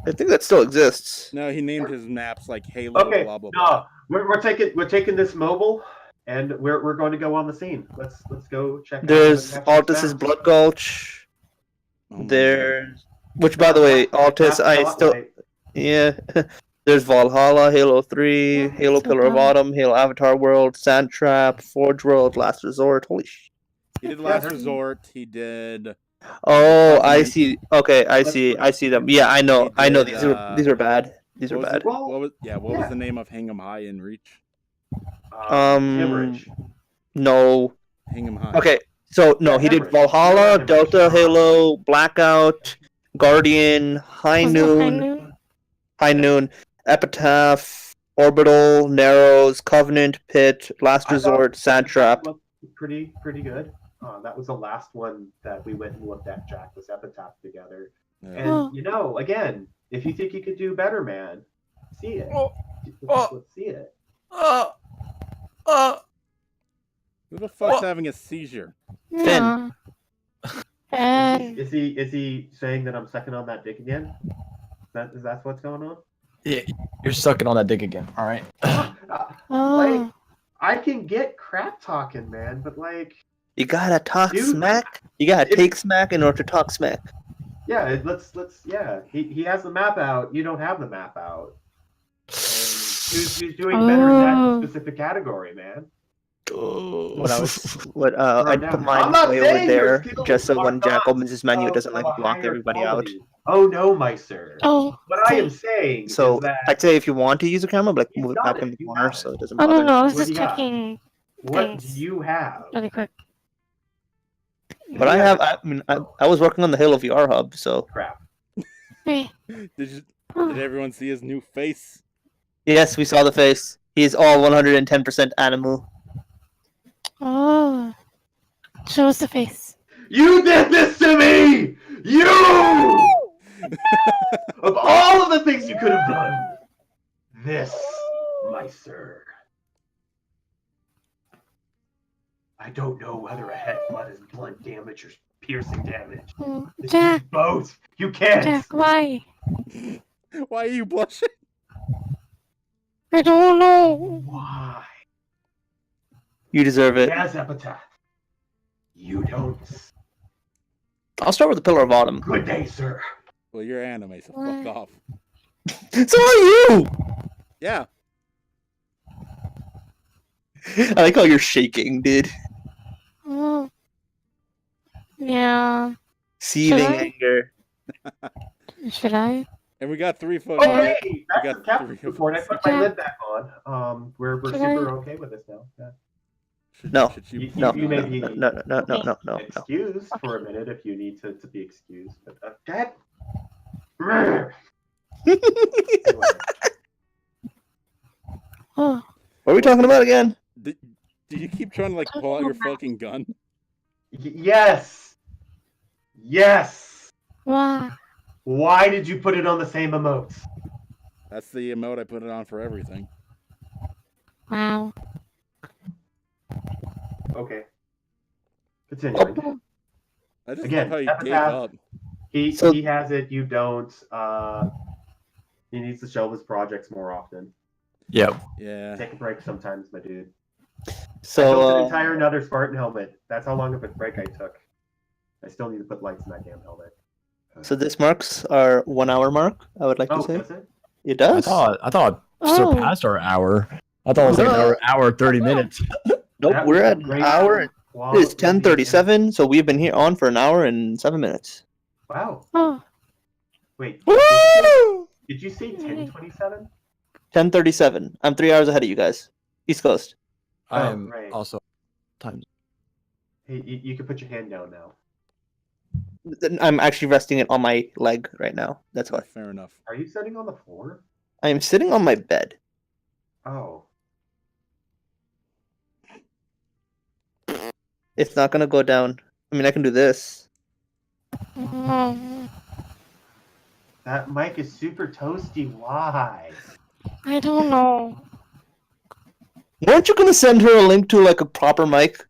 I think that still exists. No, he named his maps like Halo. Okay, Blah blah blah. no, we're taking this mobile, and we're going to go on the scene. Let's go check. There's out what Altus's maps Blood Gulch. Oh my There's which, by the way, Altus, I still Spotlight. yeah. There's Valhalla, Halo 3, Yeah, Halo so Pillar of dumb. Autumn, Halo Avatar World, Sand Trap, Forge World, Last Resort. Holy sh! He did Yeah, Last there's- Resort. He did. Oh, I Covenant. see. Okay, I see them. Yeah, I know. He I know did, these are bad. These are What was bad. it- What was Yeah. was the name of Hang 'em High in Reach? Hemorrhage. No. Hang 'em High. Okay, so no, Yeah, he did Hemorrhage. Valhalla, Hemorrhage. Delta, Halo, Blackout, Guardian, High Was it Noon, High Noon, Epitaph, Orbital, Narrows, Covenant, Pit, Last I thought- Resort, Sand Trap. Looked pretty good. That was the last one that we went and looked at, Jack, was Epitaph together. Yeah. And again, if you think you could do better, man, see it. Let's see it. Who the fuck's having a seizure? Yeah. And Is he saying that I'm sucking on that dick again? Is that what's going on? Yeah, you're sucking on that dick again. All right. oh, I can get crap talking, man, but You gotta talk Dude, smack. You gotta take smack in order to talk smack. yeah, let's yeah. He has the map out. You don't have the map out. And who's doing better in that specific category, man? What I was, Throw I it down. put mine I'm not way over saying your there skills just so are when Jack not opens his menu, it doesn't of like a block higher everybody out. quality. Oh no, my sir. oh, What I am saying So is that I'd say if you want to use a camera, but like You move it got back it, in the you corner got it. so it doesn't I bother. don't know. I was What do just you got? checking what Thanks. do you have? really quick. But I was working on the Halo VR hub, so Crap. Hey. Did Oh, everyone see his new face? yes, we saw the face. He's all 110% animal. oh. Show us the face. You did this to me! You! Of all of the things you could have done, this, my sir. I don't know whether a headbutt is blood damage or piercing damage. Oh, It's Jack, both. You can't. Jack, why? Why are you blushing? I don't know. Why? You deserve it. Yes, Epitaph. You don't. I'll start with the Pillar of Autumn. Good day, sir. Well, you're anime, so What? fuck off. So are you! Yeah. I like how you're shaking, dude. Oh. Yeah. Seething Should I? anger. Should I? And we got 3 foot. Oh, hey, got that's the captain three of report. I us. put my lid back on. We're Should super I? okay with this now. Yeah. No. Should you No, You may be no. excused for a minute if you need to be excused. But Dad. Oh. What are we talking about again? Do you keep trying to like pull out your fucking gun? Yes. Yes. Why? Why did you put it on the same emote? That's the emote I put it on for everything. Wow. Okay. Continuing. I just Again, love how you gave Epitaph. up. He has it. You don't. He needs to show his projects more often. Yep. Yeah. Take a break sometimes, my dude. I built an So, entire another Spartan helmet. That's how long of a break I took. I still need to put lights in that damn helmet. so this marks our 1 hour mark, I would like Oh, to say. does it? It I does? thought it Oh. surpassed our hour. I thought it was like an hour 30 minutes. Nope, That we're was at a an great hour. It quality is 10:37, so we've been here on for an hour and 7 minutes. Wow. Oh. Wait. Woo! Did you say 10:27? 10:37. I'm 3 hours ahead of you guys. East Coast. I Oh, am right. also times. Hey, you can put your hand down now. I'm actually resting it on my leg right now. That's why. Fair enough. Are you sitting on the floor? I am sitting on my bed. Oh. It's not gonna go down. I mean, I can do this. That mic is super toasty. Why? I don't know. Weren't you gonna send her a link to like a proper mic?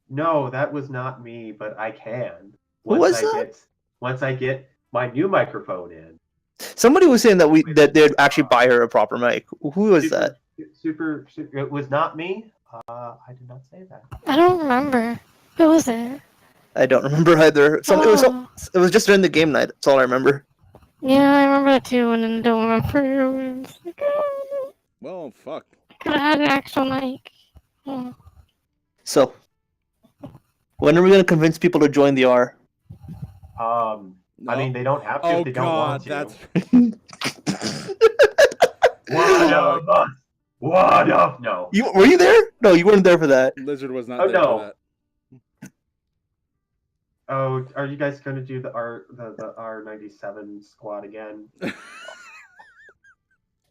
No, that was not me, but I can. Who was that? Once I get my new microphone in. Somebody was saying that they'd actually buy her a proper mic. Who was that? Super. It was not me. I did not say that. I don't remember. Who was it? I don't remember either. Oh. It was just during the game night. That's all I remember. Yeah, I remember that too, and then don't remember. It's like, oh, Well, fuck. could have had an actual mic. Oh. So, when are we gonna convince people to join the R? I mean, they don't have to Oh if they don't god, want to. that's One of us. One of no. Were you there? No, you weren't there for that. Lizard was not Oh, there no. for that. Oh, are you guys going to do the R97 squad again?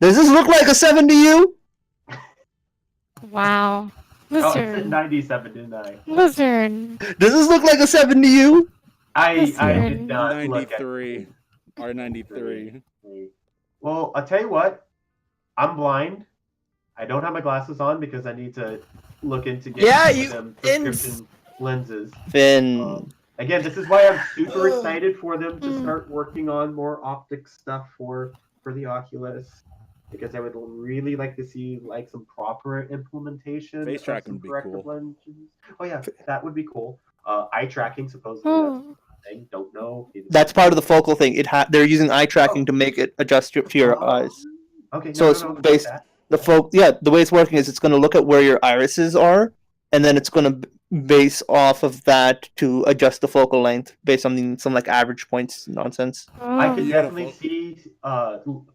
Does this look like a 7 to you? Wow. Oh, I said Lizard. 97, didn't I? Lizard. Does this look like a 7 to you? I Listen. did not look at 93. R93. Well, I'll tell you what. I'm blind. I don't have my glasses on because I need to look into getting them prescription lenses. Finn. Again, this is why I'm super excited for them to start working on more optic stuff for the Oculus, because I would really like to see like some proper implementation. Face of tracking some would be corrective cool. lenses. Oh yeah, that would be cool. Eye tracking supposedly. That's Oh. a thing. Don't know. That's part of the focal thing. They're using eye tracking to make it adjust to your Oh. eyes. Okay, So it's fuck based- that. The way it's working is it's going to look at where your irises are, and then it's going to base off of that to adjust the focal length based on some like average points nonsense. I Oh. could Yeah. definitely see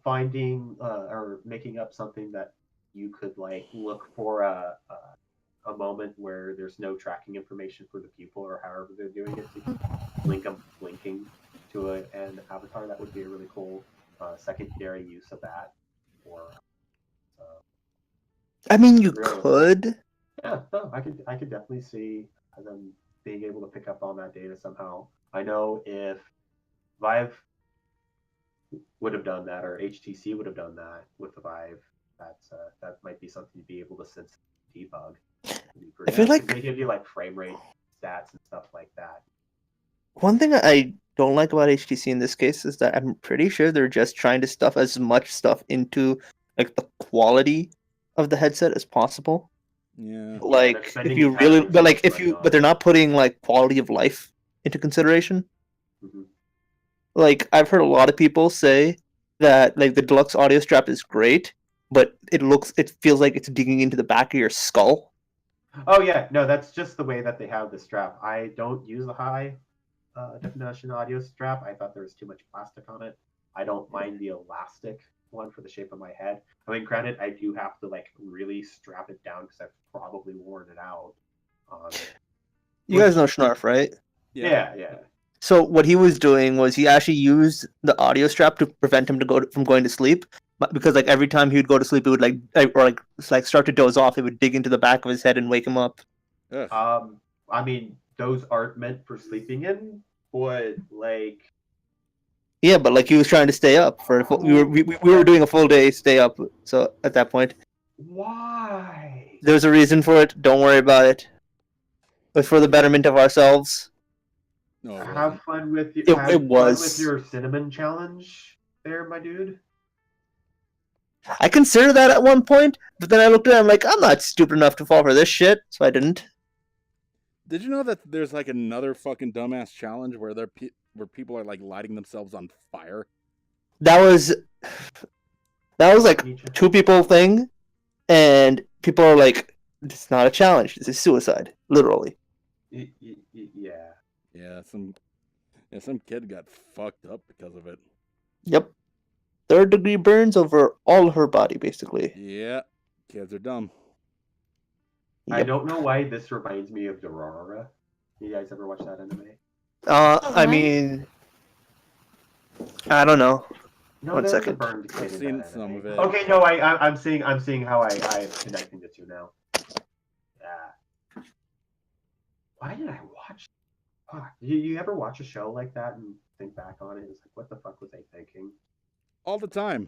finding or making up something that you could like look for a moment where there's no tracking information for the pupil or however they're doing it to link them linking to an avatar. That would be a really cool secondary use of that. Or I mean, you Really? could. yeah, no, I could definitely see them being able to pick up on that data somehow. I know if Vive would have done that, or HTC would have done that with the Vive, that might be something to be able to sense debug. I feel like- they give you like frame rate stats and stuff like that. One thing I don't like about HTC in this case is that I'm pretty sure they're just trying to stuff as much stuff into like the quality of the headset as possible. Yeah. Like they're if spending you entirely really, too but like much if money you, on but they're not putting like quality of life into consideration. Mhm. Like I've heard a lot of people say that like the deluxe audio strap is great, but it feels like it's digging into the back of your skull. Oh yeah, no, that's just the way that they have the strap. I don't use the high definition audio strap. I thought there was too much plastic on it. I don't mind the elastic one for the shape of my head. I mean, granted, I do have to like really strap it down because I've probably worn it out. You guys know Schnarf, right? Yeah. So what he was doing was he actually used the audio strap to prevent him from going to sleep, but because like every time he would go to sleep, it would like start to doze off. It would dig into the back of his head and wake him up. Ugh. I mean, those aren't meant for sleeping in, but like, Yeah, but like he was trying to stay up for we were doing a full day stay up. So at that point, why? there's a reason for it. Don't worry about it. It was for the betterment of ourselves. No, it wasn't. Have fun with It fun was. with your cinnamon challenge, there, my dude. I considered that at one point, but then I looked at it. I'm like, I'm not stupid enough to fall for this shit, so I didn't. Did you know that there's like another fucking dumbass challenge where where people are like lighting themselves on fire? That was like two people thing, and people are like, it's not a challenge. This is suicide, literally. Yeah. Yeah, some kid got fucked up because of it. Yep. 3rd-degree burns over all her body, basically. Yeah, kids are dumb. I Yep. don't know why this reminds me of Durarara. You guys ever watch that anime? I mean, I don't know. No, One there was a second. burned kid I've in seen that some anime. of it. Okay, no, I'm seeing how I'm connecting the two now. Yeah. Why did I watch? Fuck. You ever watch a show like that and think back on it? It's like, what the fuck was I thinking? All the time.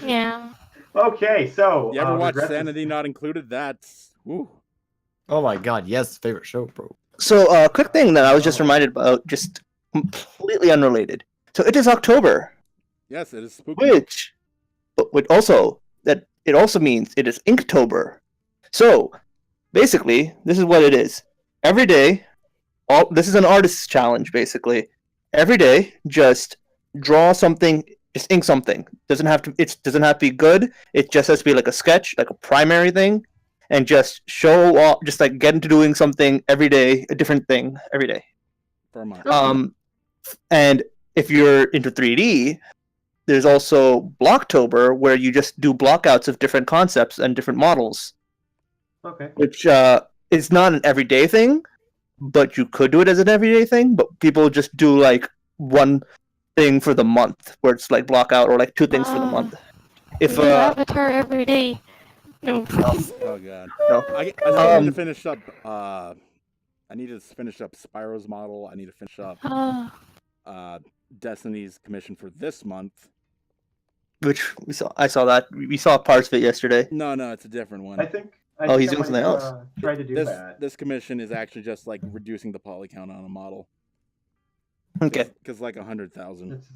Yeah. Okay, so You ever watch Regrets is- Sanity Not Included? That's woo. Oh my god, yes, favorite show, bro. So, quick thing that I was just reminded about, just completely unrelated. So it is October, Yes, it is spooky. but also that it also means it is Inktober. So basically, this is what it is. Every day, this is an artist's challenge. Basically, every day, just draw something, just ink something. Doesn't have to be good. It just has to be like a sketch, like a primary thing, and just show off. Just like get into doing something every day, a different thing every day. For a month. And if you're into 3D, there's also Blocktober, where you just do blockouts of different concepts and different models, Okay. which is not an everyday thing, but you could do it as an everyday thing. But people just do like one thing for the month, where it's like block out, or like two things for the month. If Do Avatar every day. No. Oh god. No. I still need to Um, finish up. I need to finish up Spyro's model. I need to finish up Destiny's commission for this month. Which I saw that. We saw parts of it yesterday. No, it's a different one. I think. Oh, he's I doing might, something else. Try to do this that. this commission is actually just like reducing the poly count on a model. Okay. Because like 100,000. It's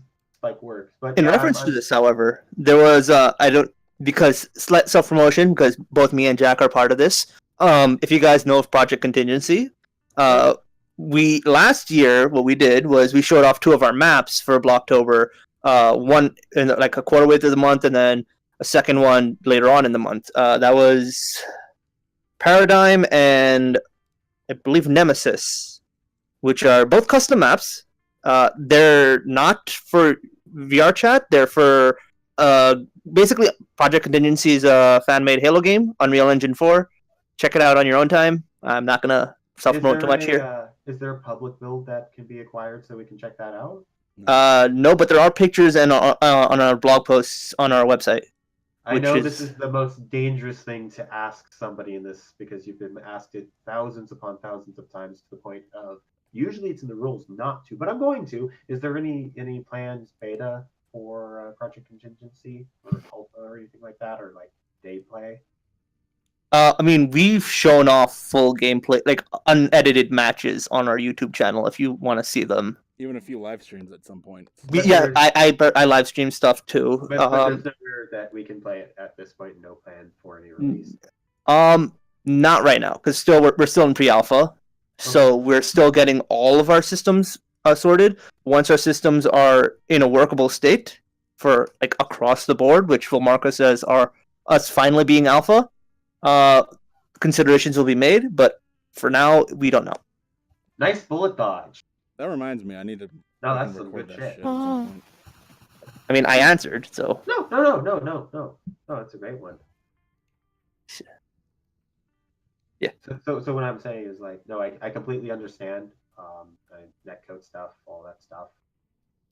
like works, but In yeah, reference I'm- to this, however, there was I don't because slight self promotion because both me and Jack are part of this. If you guys know of Project Contingency, we last year what we did was we showed off 2 of our maps for Blocktober. One in like a quarter way through the month, and then a second one later on in the month. That was Paradigm and I believe Nemesis, which are both custom maps. They're not for VR chat. They're for basically Project Contingency's fan-made Halo game, Unreal Engine 4. Check it out on your own time. I'm not gonna self-promote too much here. Is there a public build that can be acquired so we can check that out? No, but there are pictures and on our blog posts on our website. I Which know is- this is the most dangerous thing to ask somebody in this because you've been asked it thousands upon thousands of times to the point of usually it's in the rules not to, but I'm going to. Is there any planned beta for Project Contingency or alpha or anything like that, or like day play? I mean, we've shown off full gameplay, like unedited matches on our YouTube channel. If you want to see them, Even a few live streams at some point. But yeah, there's- I live stream stuff too. But there's nowhere that we can play it at this point. No plan for any release. Not right now because still we're still in pre-alpha, so we're still getting all of our systems sorted. Once our systems are in a workable state for like across the board, which will mark us as us finally being alpha, considerations will be made. But for now, we don't know. Nice bullet dodge. That reminds me, I need to No, fucking that's some record good that shit. at some point. I mean, I answered, so No. It's a great one. Yeah. So what I'm saying is like, no, I completely understand netcode stuff, all that stuff.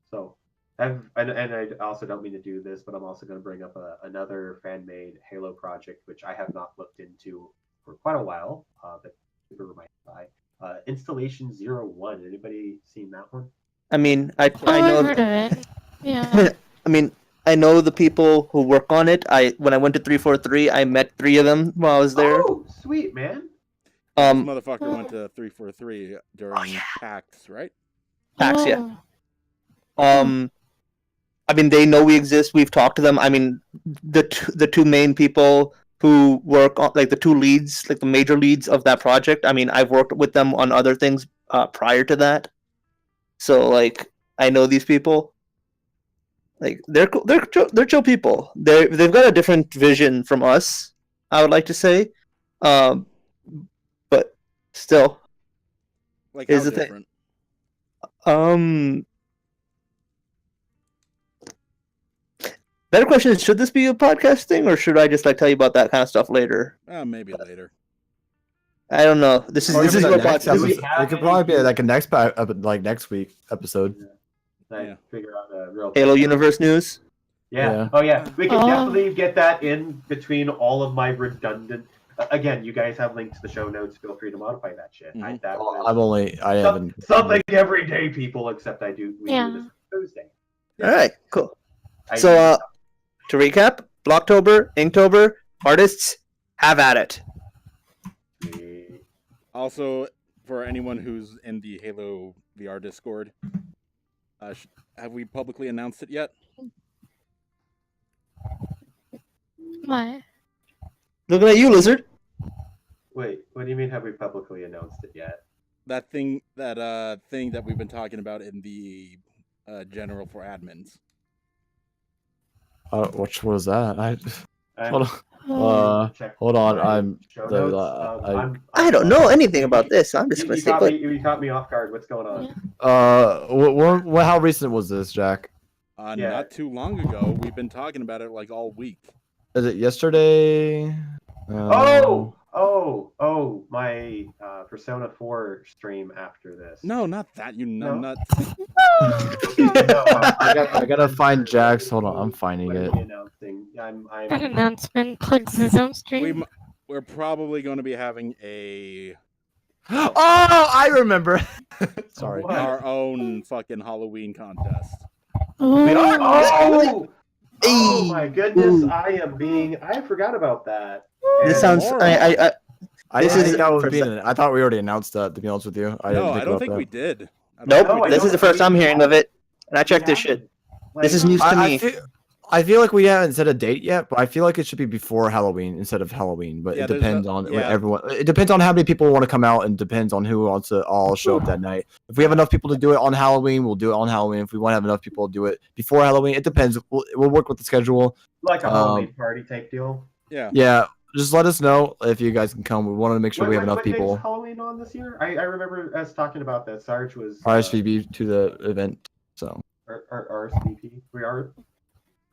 So and I also don't mean to do this, but I'm also going to bring up another fan-made Halo project, which I have not looked into for quite a while. But super reminded by Installation 01. Anybody seen that one? I mean, I Oh, I know. heard of it. Yeah. I mean, I know the people who work on it. When I went to 343, I met 3 of them while I was there. Oh, sweet man. This Um, motherfucker went to 343 during PAX, right? PAX, yeah. Oh. I mean, they know we exist. We've talked to them. I mean, the 2 main people who work on, like the 2 leads, like the major leads of that project. I mean, I've worked with them on other things prior to that, so like I know these people. Like they're cool. They're chill people. They've got a different vision from us, I would like to say, but still, Like, Here's how the thing. different? Better question is: should this be a podcast thing, or should I just like tell you about that kind of stuff later? Maybe later. I don't know. This is Or this is maybe what next podcast. Do we is. have It could any- probably be like a next week episode. I Yeah. figure out a real Halo Universe news. Yeah. Yeah. Oh yeah. We can Oh. definitely get that in between all of my redundant. Again, you guys have links to the show notes. Feel free to modify that shit. Mhm. That Well, was I haven't. something every day, people. Except we do Yeah. this on Thursday. All right, cool. I So, to recap, Blocktober, Inktober, artists, have at it. Also, for anyone who's in the Halo VR Discord, have we publicly announced it yet? What? Looking at you, Lizard. Wait, what do you mean? Have we publicly announced it yet? That thing that we've been talking about in the general for admins. Which was that? I'm- Hold on. Oh. check Hold on. my I'm show the- notes. I don't know anything about this. I'm just You, gonna you, stay caught put. me, you caught me off guard. What's going on? Yeah. how recent was this, Jack? Yeah. Not too long ago. We've been talking about it like all week. Is it yesterday? Oh, my Persona 4 stream after this. No, not that. You No. nuts. No, I gotta find Jack's. Hold on, I'm finding when it. we announcing. I'm That announcement plugs his own stream. We're probably going to be having a Oh, I remember. Sorry. What? our own fucking Halloween contest. Ooh. Oh! Oh Hey. my goodness! Ooh. I forgot about that. This And- sounds. I This didn't is think I was first- being in it. I thought we already announced that. To be honest with you, I didn't No, think I don't about think that. we did. I don't Nope. think we I This did. is the first I'm hearing of it, and I checked this shit. This is news to I me. feel like we haven't set a date yet, but I feel like it should be before Halloween instead of Halloween. But Yeah, it there's depends no- on yeah. everyone. It depends on how many people want to come out, and depends on who wants to all show up that night. If we have enough people to do it on Halloween, we'll do it on Halloween. If we want to have enough people to do it before Halloween, it depends. We'll work with the schedule. Like a Halloween party type deal. Yeah. Yeah, just let us know if you guys can come. We want to make sure we have enough What date's people. Halloween on this year? I remember us talking about that. Sarge was RSVP to the event. So RSVP. We are.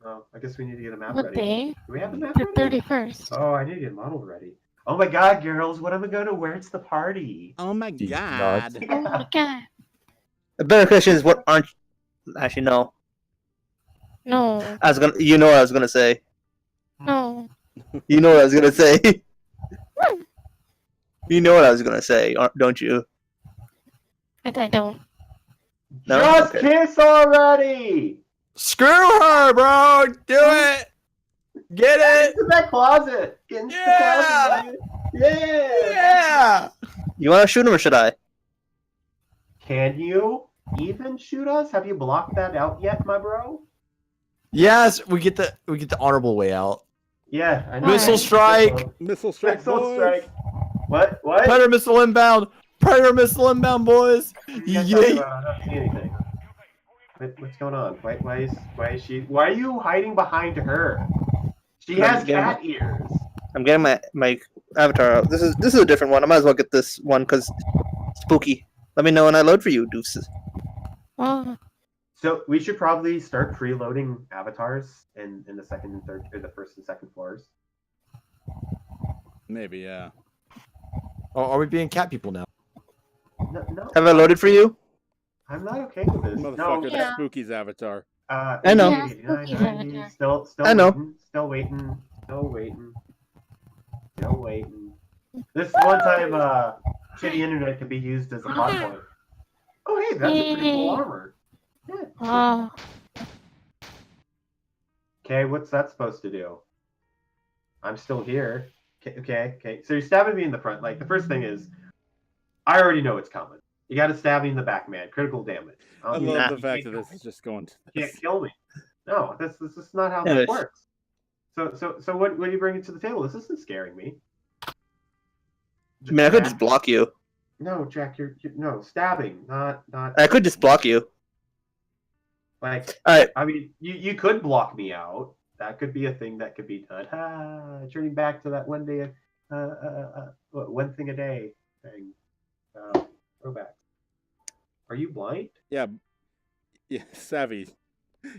Oh, I guess we need to get a map What ready. day? Do we have the map The ready? 31st. Oh, I need to get modeled ready. Oh my god, girls, what am I gonna wear to the party? Oh my Jesus god. nuts. Oh my god. The better question is, what aren't? Actually, no. No. I was gonna. You know what I was gonna say. No. You know what I was gonna say. You know what I was gonna say, don't you? I don't. No? Just Okay. kiss already! screw her, bro. Do it. Get it. Get into that closet! Get into Yeah! the closet! Yeah! Yeah. You want to shoot him or should I? Can you even shoot us? Have you blocked that out yet, my bro? Yes, we get the honorable way out. Yeah, I know. Missile strike! Missile strike. Missile boys. strike! What? What? Predator missile inbound. Predator missile inbound, boys. You guys talking Yeah. about? I don't see anything. What's going on? Why is she? Why are you hiding behind her? She has cat ears. I'm getting my avatar out. This is a different one. I might as well get this one because spooky. Let me know when I load for you, deuces. Oh, So we should probably start preloading avatars in the second and third, or the first and second floors. Maybe, yeah. Oh, are we being cat people now? No, Have I loaded for you? I'm not okay with this. Motherfucker, No, that's Yeah. Spooky's avatar. I know. Yeah, 89, Spooky's 90, avatar. still I know. waiting, still waiting. This one time, shitty internet can be used as a plot point. Oh, hey, that's a pretty cool Yay. armor. Yeah. oh. Okay, what's that supposed to do? I'm still here. Okay. So you're stabbing me in the front. Like, the first thing is, I already know it's coming. You gotta stab me in the back, man. Critical damage. I You love can't- the you fact can't that this is just going to You can't this. kill me. No, this is not how Yeah, this it's- works. So what are you bringing to the table? This isn't scaring me. I mean, I could just block you. No, Jack, you're no stabbing, not I could just block you. like. All right. I mean, you could block me out. That could be a thing that could be done. Turning back to that one day, one thing a day thing. Throwback. Are you blind? Yeah, Savvy.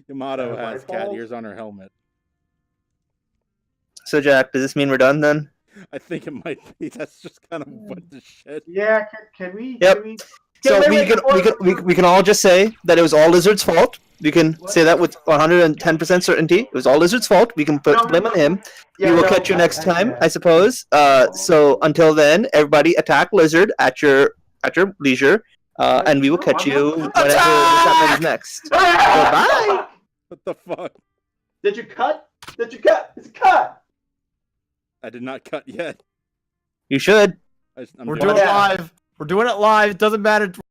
Yamato my has cat fault? ears on her helmet. So, Jack, does this mean we're done then? I think it might be. That's just kind of what the shit. Yeah. Can we? Yep. Can we? So wait, we can all just say that it was all Lizard's fault. We can What? say that with 110% certainty. It was all Lizard's fault. We can put No, blame on him. Yeah, We will no, catch you next time, yeah. I suppose. So until then, everybody attack Lizard at your leisure, and we will catch you whenever this happens next. Bye-bye. What the fuck? Did you cut? It's cut. I did not cut yet. You should. I'm We're doing doing it Yeah. live. We're doing it live. It doesn't matter.